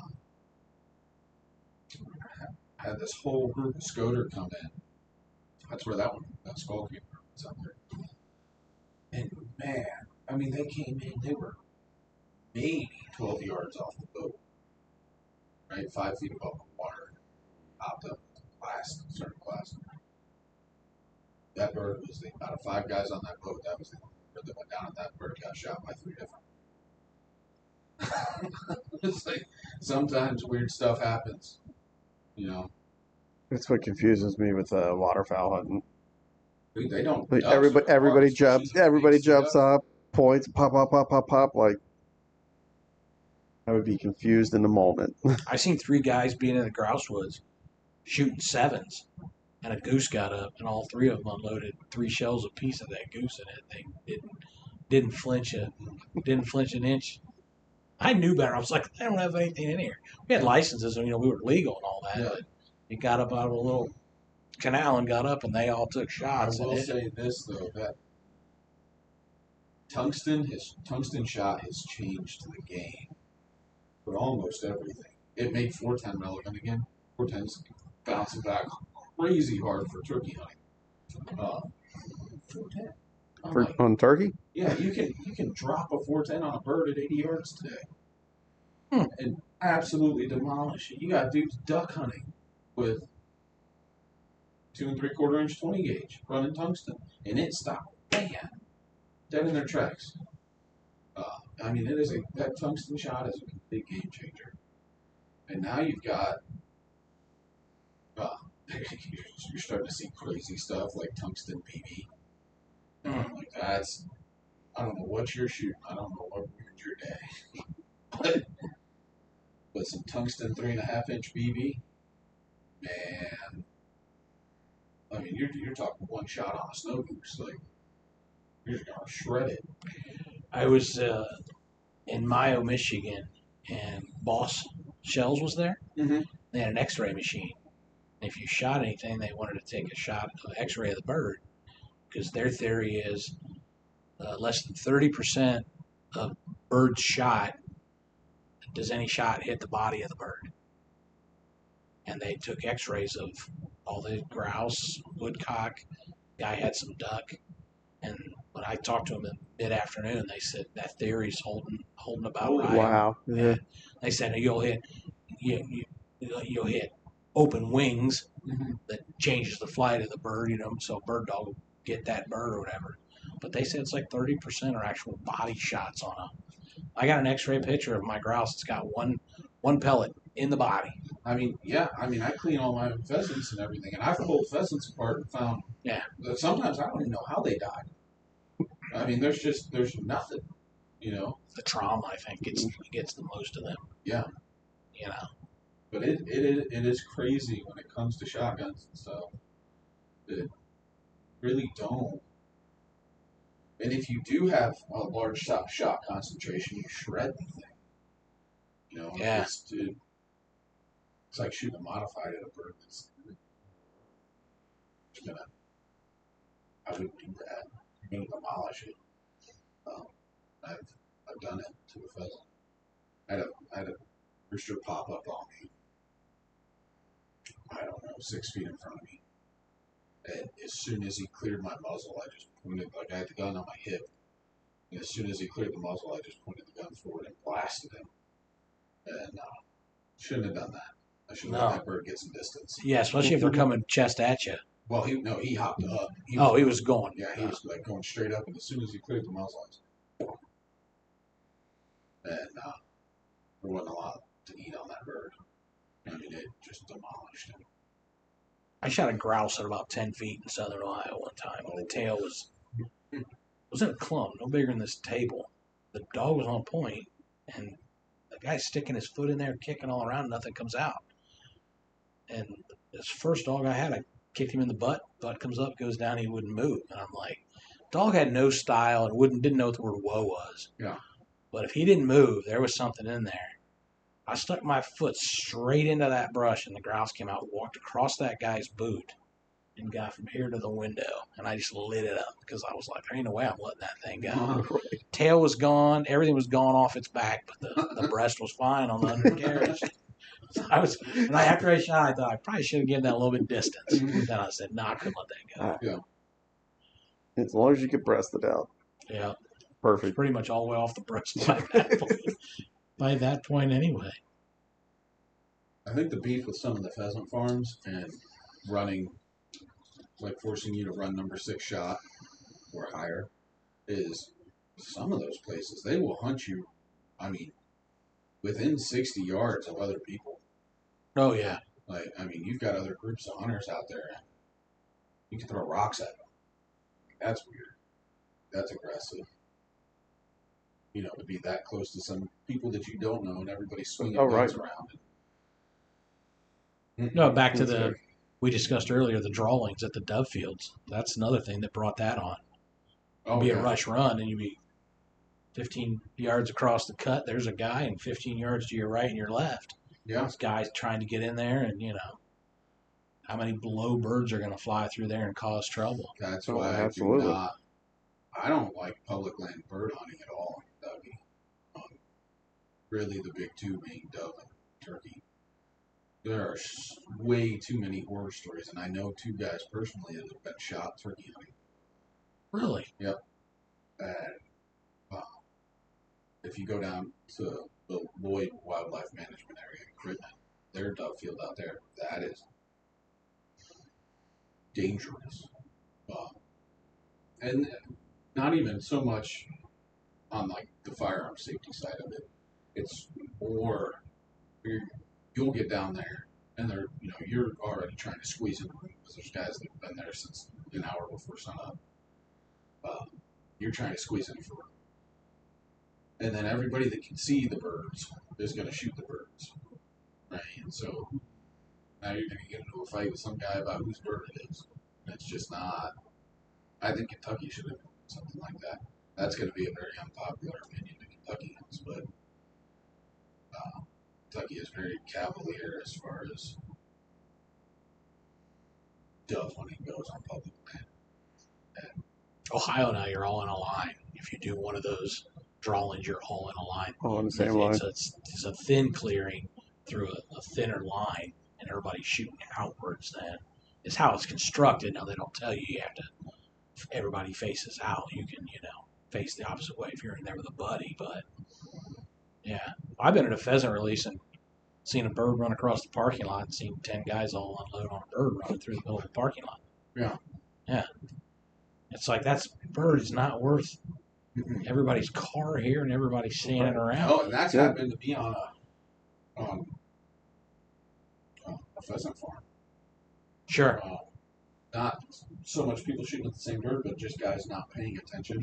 had this whole group of scoter come in. That's where that skull came from. It's up there. And man, I mean, they came in. They were maybe 12 yards off the boat, right, 5 feet above the water, popped up certain class. That bird was out of 5 guys on that boat. That was the only bird that went down, and that bird got shot by 3 different. It's like sometimes weird stuff happens, you know. That's what confuses me with waterfowl hunting. They don't. Like ducks are everybody hard jumps. species of Everybody beast, jumps yeah. up, points, pop, pop, pop, pop, pop. Like I would be confused in the moment. I seen 3 guys being in the grouse woods shooting 7s, and a goose got up, and all 3 of them unloaded 3 shells apiece of that goose in it. They didn't flinch an inch. I knew better. I was like, I don't have anything in here. We had licenses, and we were legal and all that. Yeah. But it got up out of a little canal and got up, and they all took I shots. will say this though, that tungsten shot has changed the game for almost everything. It made 410 relevant again. 410's bouncing back crazy hard for turkey hunting. 410. I'm like, On turkey? yeah, you can drop a 410 on a bird at 80 yards today, and absolutely demolish it. You got dudes duck hunting with 2 3/4 inch 20 gauge running tungsten, and it stopped, bam, dead in their tracks. I mean, that tungsten shot is a complete game changer. And now you've got, you're starting to see crazy stuff like tungsten BB. Like that's, I don't know what you're shooting. I don't know what ruined your day. but some tungsten 3.5 inch BB, man. I mean, you're talking one shot on a snow goose, like you're just gonna shred it. I was in Mayo, Michigan, and Boss Shells was there. Mm-hmm. They had an X-ray machine. And if you shot anything, they wanted to take a shot of X-ray of the bird because their theory is less than 30% of birds shot does any shot hit the body of the bird. And they took X-rays of all the grouse, woodcock. Guy had some duck, And when I talked to them in mid-afternoon, they said that theory's holding about Oh, right. Wow. Yeah. They said you'll hit open wings that changes the flight of the bird, so a bird dog will get that bird or whatever. But they said it's like 30% are actual body shots on them. I got an X-ray picture of my grouse. It's got one pellet in the body. I mean, yeah. I mean, I clean all my pheasants and everything, and I've pulled pheasants apart and found that sometimes I don't even know how they died. I mean, there's nothing, The trauma, I think, gets the most of them. Yeah. But it is crazy when it comes to shotguns and stuff. It really don't. And if you do have a large shot concentration, you shred the thing. Yeah. It's like shooting a modified at a bird that's gonna. I wouldn't do that. You're gonna demolish it. I've done it to a pheasant. I had a rooster pop up on me. I don't know, 6 feet in front of me. And as soon as he cleared my muzzle, I just pointed, like I had the gun on my hip. And as soon as he cleared the muzzle, I just pointed the gun forward and blasted him. And shouldn't have done that. I should have let that bird get some distance. Yeah, especially if they're coming chest at you. Well, he hopped up. He was going. Yeah, he was like going straight up, and as soon as he cleared the muzzle, I was, and there wasn't a lot to eat on that bird. I mean, it just demolished him. I shot a grouse at about 10 feet in southern Ohio one time, and the tail was in a clump, no bigger than this table. The dog was on point, and the guy's sticking his foot in there, kicking all around, and nothing comes out. And this first dog I had, I kicked him in the butt. Butt comes up, goes down, he wouldn't move. And I'm like, dog had no style and didn't know what the word whoa was. Yeah. But if he didn't move, there was something in there. I stuck my foot straight into that brush, and the grouse came out, walked across that guy's boot, and got from here to the window. And I just lit it up because I was like, there ain't no way I'm letting that thing go. Right. Tail was gone. Everything was gone off its back, but the breast was fine on the undercarriage. After I shot, I thought I probably should have given that a little bit of distance. But then I said, no, I couldn't let that go. Yeah. As long as you get breasted out. Yeah. Perfect. It's pretty much all the way off the breast by that point anyway. I think the beef with some of the pheasant farms and running, like forcing you to run number 6 shot or higher, is some of those places, they will hunt you, I mean, within 60 yards of other people. Oh, yeah. Like, I mean, you've got other groups of hunters out there, and you can throw rocks at them. That's weird. That's aggressive. To be that close to some people that you don't know and everybody's swinging guns around. No, back to we discussed earlier, the drawlings at the dove fields. That's another thing that brought that on. A rush run, and you'd be 15 yards across the cut. There's a guy, and 15 yards to your right and your left. Yeah. This guy's trying to get in there, and how many blow birds are going to fly through there and cause trouble? That's why I don't like public land bird hunting at all in Kentucky. Really, the big two being dove and turkey. There are way too many horror stories, and I know 2 guys personally that have been shot turkey hunting. Really? Yep. And if you go down to the Lloyd Wildlife Management area in Crittenden, their dove field out there, that is dangerous. And not even so much on like the firearm safety side of it. It's more you'll get down there and you're already trying to squeeze in the room because there's guys that have been there since an hour before sunup. You're trying to squeeze in for room. And then everybody that can see the birds is going to shoot the birds. Right? And so now you're going to get into a fight with some guy about whose bird it is. And it's just not. I think Kentucky should have done something like that. That's going to be a very unpopular opinion to Kentuckians, but Kentucky is very cavalier as far as dove hunting goes on public land. And Ohio now, you're all in a line. If you do one of those drawlings, you're all in a line. All in the same line. It's a thin clearing through a thinner line, and everybody's shooting outwards then. It's how it's constructed. Now, they don't tell you have to everybody faces out. You can, face the opposite way if you're in there with a buddy. But yeah, I've been at a pheasant release and seen a bird run across the parking lot and seen 10 guys all unload on a bird running through the middle of the parking lot. Yeah. Yeah. It's like that bird is not worth everybody's car here and everybody standing around. Oh, and that's happened to me on a pheasant farm. Sure. Not so much people shooting at the same bird, but just guys not paying attention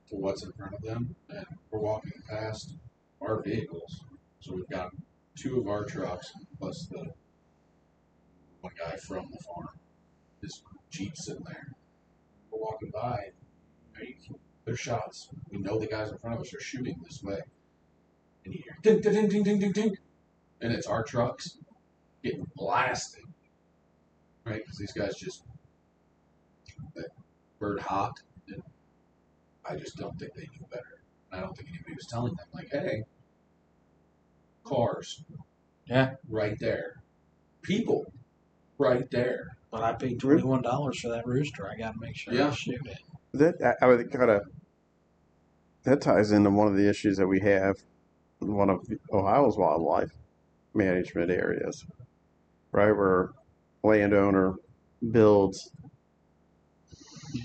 to what's in front of them. And we're walking past our vehicles. So we've got 2 of our trucks plus the one guy from the farm. His Jeep sitting there. We're walking by. There's shots. We know the guys in front of us are shooting this way. And you hear ding, ding, ding, ding, ding, ding, ding. And it's our trucks getting blasted. Right? Because these guys just, that bird hopped. And I just don't think they knew better. I don't think anybody was telling them, like, hey, cars. Yeah. Right there. People. Right there. But I paid $21 for that rooster. I got to make sure I shoot it. That I would kind of that ties into one of the issues that we have in one of Ohio's wildlife management areas, right? Where landowner builds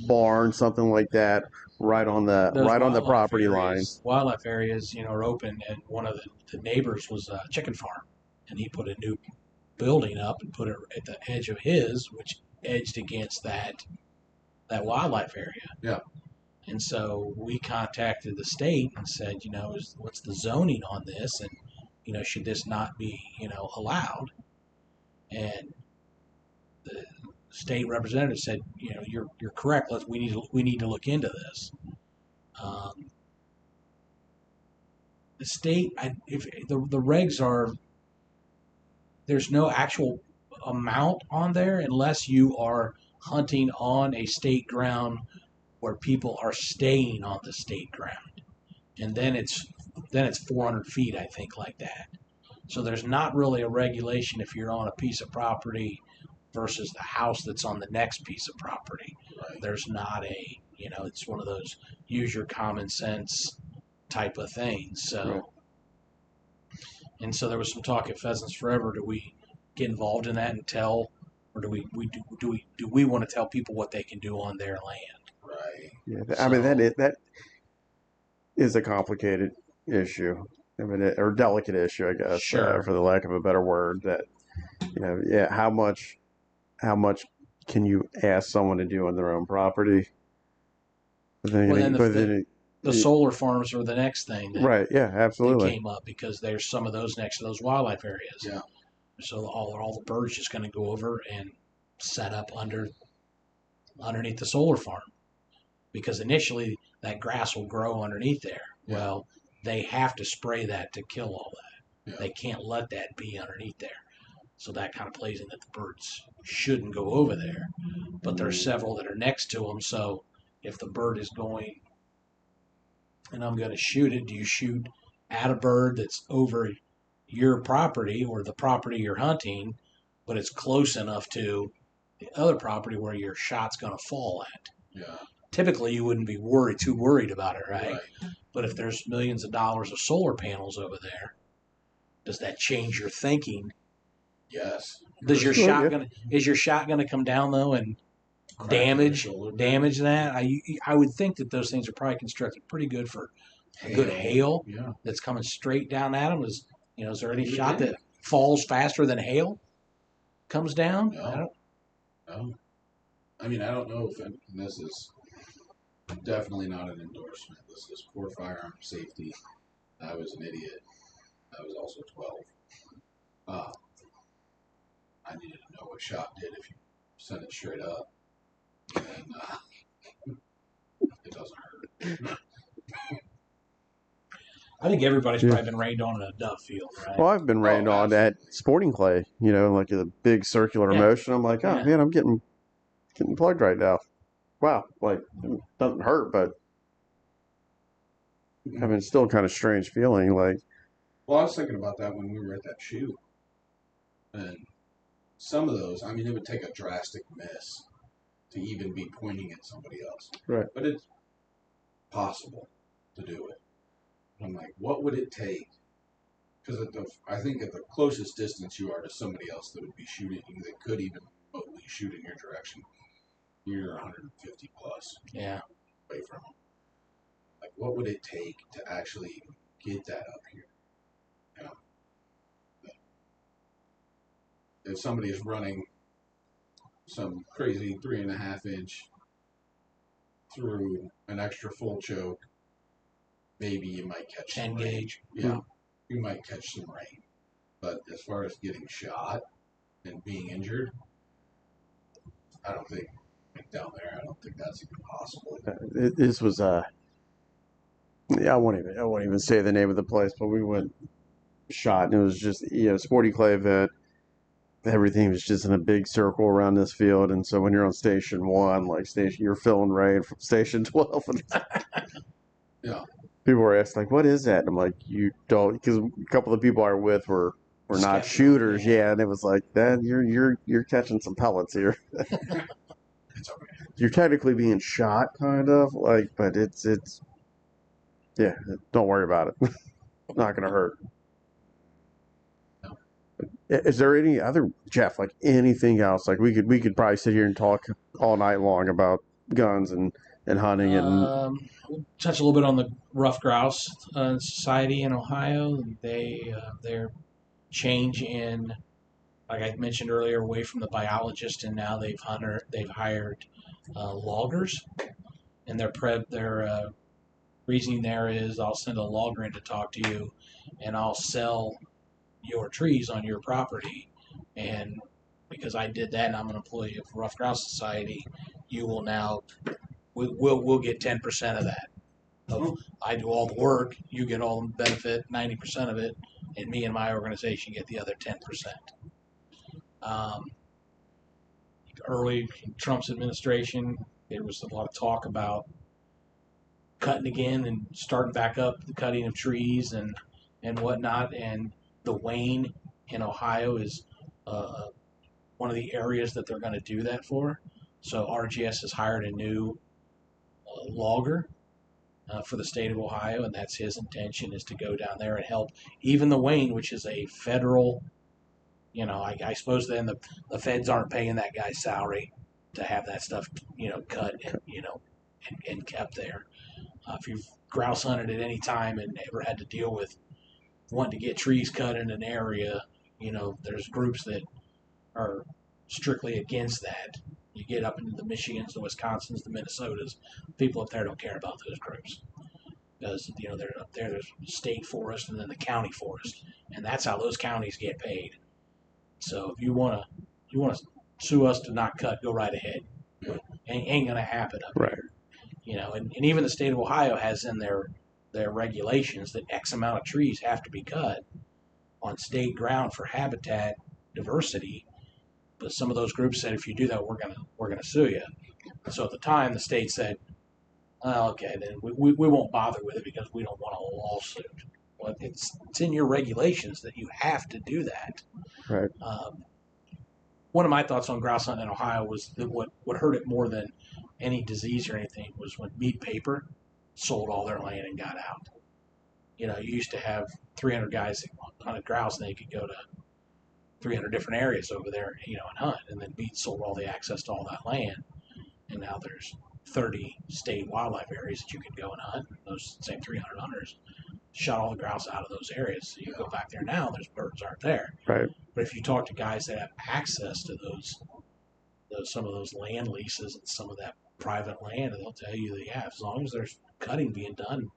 barn, something like that, right on the property line. Wildlife areas, are open, and one of the neighbors was a chicken farm, and he put a new building up and put it at the edge of his, which edged against that wildlife area. Yeah. And so we contacted the state and said, what's the zoning on this, and should this not be allowed? And the state representative said, you're correct. We need to look into this. The state, if the regs are, there's no actual amount on there unless you are hunting on a state ground where people are staying on the state ground, and then it's 400 feet, I think, like that. So there's not really a regulation if you're on a piece of property versus the house that's on the next piece of property. Right. There's not it's one of those use your common sense type of things. So, right. And so there was some talk at Pheasants Forever. Do we get involved in that and tell, or do we want to tell people what they can do on their land? Right. Yeah, I mean that is a complicated issue. I mean, or delicate issue, I guess, sure. For the lack of a better word. That how much can you ask someone to do on their own property? The solar farms are the next thing. Right. Yeah. Absolutely. That came up because there's some of those next to those wildlife areas. Yeah. So all the birds just going to go over and set up underneath the solar farm, because initially that grass will grow underneath there. Yeah. Well, they have to spray that to kill all that. Yeah. They can't let that be underneath there. So that kind of plays in that the birds shouldn't go over there. But there's several that are next to them. So if the bird is going and I'm going to shoot it, do you shoot at a bird that's over your property or the property you're hunting, but it's close enough to the other property where your shot's going to fall at? Yeah. Typically, you wouldn't be too worried about it, right? But if there's millions of dollars of solar panels over there, does that change your thinking? Yes. Is your shot gonna come down though and damage that? I would think that those things are probably constructed pretty good for good hail. Yeah. That's coming straight down at them. Is there any shot that falls faster than hail comes down? No. I mean, I don't know if this is definitely not an endorsement. This is poor firearm safety. I was an idiot. I was also 12. I needed to know what shot did if you send it straight up. And it doesn't hurt. I think everybody's probably been rained on in a dove field, right? Well, I've been rained on at sporting clay, like a big circular motion. I'm like, man, I'm getting plugged right now. Wow, like it doesn't hurt, but I mean, it's still kind of strange feeling. Like, well, I was thinking about that when we were at that shoot, and some of those, I mean, it would take a drastic miss to even be pointing at somebody else. Right. But it's possible to do it. I'm like, what would it take? Because I think at the closest distance you are to somebody else that would be shooting, that could even remotely shoot in your direction, you're 150 plus Yeah. away from them. Like, what would it take to actually get that up here? You know, if somebody is running some crazy 3.5 inch through an extra full choke, maybe you might catch 10 some rain. gauge. Yeah, you might catch some rain. But as far as getting shot and being injured, I don't think down there. I don't think that's even possible. This was yeah, I won't even say the name of the place, but we went shot, and it was just sporty clay event. Everything was just in a big circle around this field, and so when you're on station 1, you're feeling rain from station 12, and Yeah. people were asking what is that? And I'm like, you don't, because a couple of people I were with were not Skeptical, shooters, yeah. and it was like that you're catching some pellets here. It's okay. You're technically being shot, kind of but it's yeah. Don't worry about it. Not gonna hurt. No. Is there any other, Jeff, anything else? We could probably sit here and talk all night long about guns and hunting We'll touch a little bit on the rough grouse society in Ohio. Their change in, like I mentioned earlier, away from the biologist, and now they've hired loggers, and their reasoning there is, I'll send a logger in to talk to you, and I'll sell your trees on your property, and because I did that and I'm an employee of Rough Grouse Society, you will now we'll get 10% of that. I do all the work, you get all the benefit, 90% of it, and me and my organization get the other 10%. Early in Trump's administration, there was a lot of talk about cutting again and starting back up the cutting of trees and whatnot. And the Wayne in Ohio is one of the areas that they're going to do that for. So RGS has hired a new logger for the state of Ohio, and that's his intention, is to go down there and help even the Wayne, which is a federal. I suppose then the feds aren't paying that guy's salary to have that stuff, cut and kept there. If you've grouse hunted at any time and ever had to deal with wanting to get trees cut in an area, there's groups that are strictly against that. You get up into the Michigans, the Wisconsins, the Minnesotas, people up there don't care about those groups because they're up there. There's state forest and then the county forest, and that's how those counties get paid. So if you want to sue us to not cut, go right ahead. Ain't gonna happen up right. here. And even the state of Ohio has in their regulations that X amount of trees have to be cut on state ground for habitat diversity. But some of those groups said, if you do that, we're gonna sue you. So at the time, the state said, oh, okay, then we won't bother with it because we don't want a lawsuit. Well, it's in your regulations that you have to do that. Right. One of my thoughts on grouse hunting in Ohio was that what hurt it more than any disease or anything was when Meat Paper sold all their land and got out. You used to have 300 guys that hunted grouse, and they could go to 300 different areas over there, and hunt. And then Meat sold all the access to all that land, and now there's 30 state wildlife areas that you can go and hunt. Those same 300 hunters shot all the grouse out of those areas. So you go back there now, there's birds aren't there. Right. But if you talk to guys that have access to some of those land leases and some of that private land, they'll tell you that, yeah, as long as there's cutting being done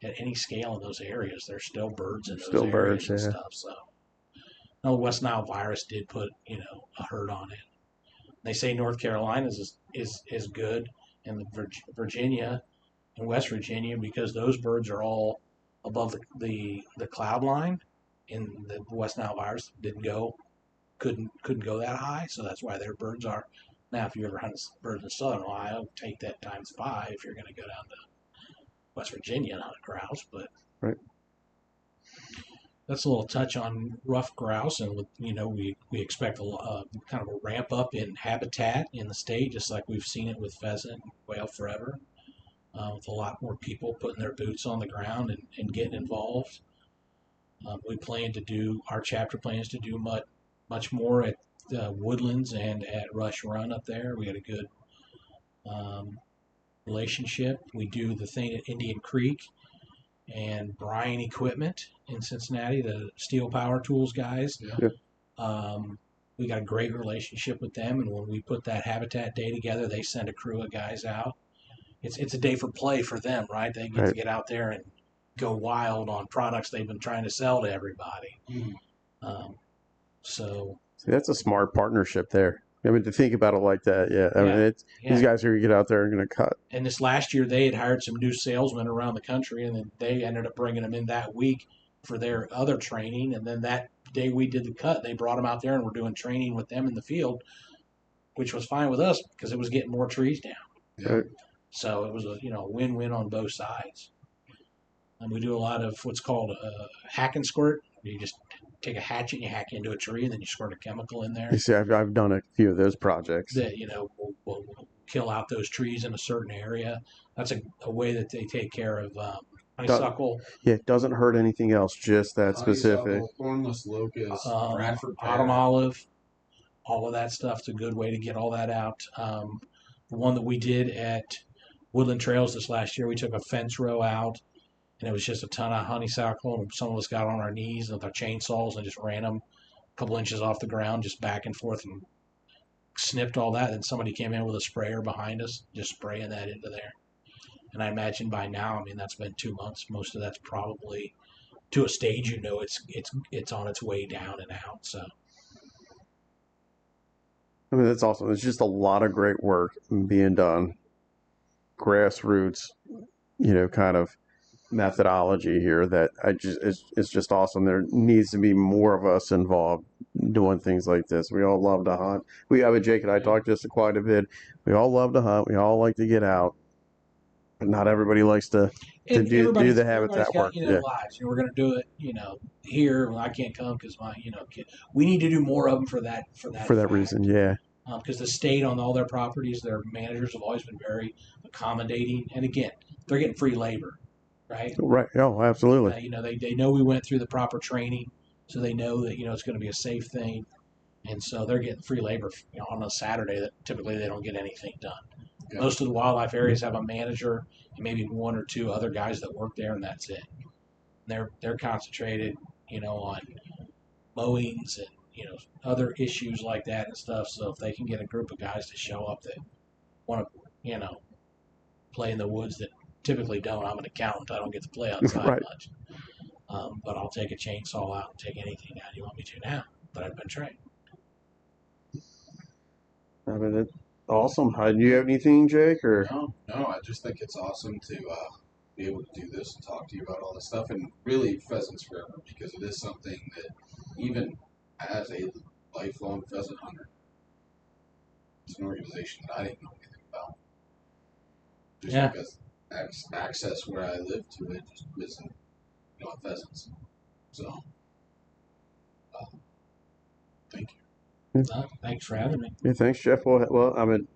at any scale in those areas, there's still birds in those areas and stuff. So, the West Nile virus did put a hurt on it. They say North Carolina is good, and the Virginia and West Virginia, because those birds are all above the cloud line, and the West Nile virus couldn't go that high, so that's why their birds are. Now, if you ever hunt birds in southern Ohio, take that times 5 if you're going to go down to West Virginia and hunt grouse. But right. that's a little touch on rough grouse, and with, we expect kind of a ramp up in habitat in the state, just like we've seen it with pheasant and quail forever, with a lot more people putting their boots on the ground and getting involved. Our chapter plans to do much more at Woodlands and at Rush Run up there. We got a good um, relationship. We do the thing at Indian Creek and Bryan Equipment in Cincinnati, the steel power tools guys. Yeah. We got a great relationship with them, and when we put that habitat day together, they send a crew of guys out. It's a day for play for them, right? They get to get out there and go wild on products they've been trying to sell to everybody. Mm-hmm. So See, that's a smart partnership there. I mean, to think about it like that, yeah. I mean, these guys are going to get out there and going to cut. And this last year, they had hired some new salesmen around the country, and then they ended up bringing them in that week for their other training. And then that day we did the cut, they brought them out there, and we're doing training with them in the field, which was fine with us because it was getting more trees down. Yeah. Right. So it was a win-win on both sides. And we do a lot of what's called a hack and squirt. You just take a hatchet and you hack into a tree, and then you squirt a chemical in there. You see, I've done a few of those projects. That will kill out those trees in a certain area. That's a way that they take care of honeysuckle. Yeah, it doesn't hurt anything else, just that specific. Thornless locust, Bradford autumn pear. olive, all of that stuff's a good way to get all that out. The one that we did at Woodland Trails this last year, we took a fence row out, and it was just a ton of honeysuckle, and some of us got on our knees with our chainsaws and just ran them a couple inches off the ground, just back and forth, and snipped all that. And somebody came in with a sprayer behind us, just spraying that into there. And I imagine by now, I mean, that's been 2 months. Most of that's probably to a stage, it's on its way down and out. So, I mean, that's awesome. There's just a lot of great work being done. Grassroots, kind of methodology here that it's just awesome. There needs to be more of us involved doing things like this. We all love to hunt. Jake and I talked just quite a bit. We all love to hunt. We all like to get out. But not everybody likes to do the habitat work. Lives. We're going to do it. Here. Well, I can't come because my kid. We need to do more of them for that reason. Yeah. Because the state on all their properties, their managers have always been very accommodating, and again, they're getting free labor, right? Right. Oh, absolutely. They know we went through the proper training, so they know that it's going to be a safe thing, and so they're getting free labor on a Saturday that typically they don't get anything done. Yeah. Most of the wildlife areas have a manager and maybe one or two other guys that work there, and that's it. They're concentrated, on mowings and other issues like that and stuff. So if they can get a group of guys to show up that want to, play in the woods that typically don't. I'm an accountant. I don't get to play outside right. much. But I'll take a chainsaw out and take anything out you want me to now that I've been trained. I mean, it's awesome. Do you have anything, Jake? Or No. I just think it's awesome to be able to do this and talk to you about all this stuff, and really Pheasants Forever, because it is something that even as a lifelong pheasant hunter, it's an organization that I didn't know anything about. Just because access where I live to it just isn't, pheasants. So, thank you. Thanks for having me. Yeah, thanks, Jeff. Well, I mean,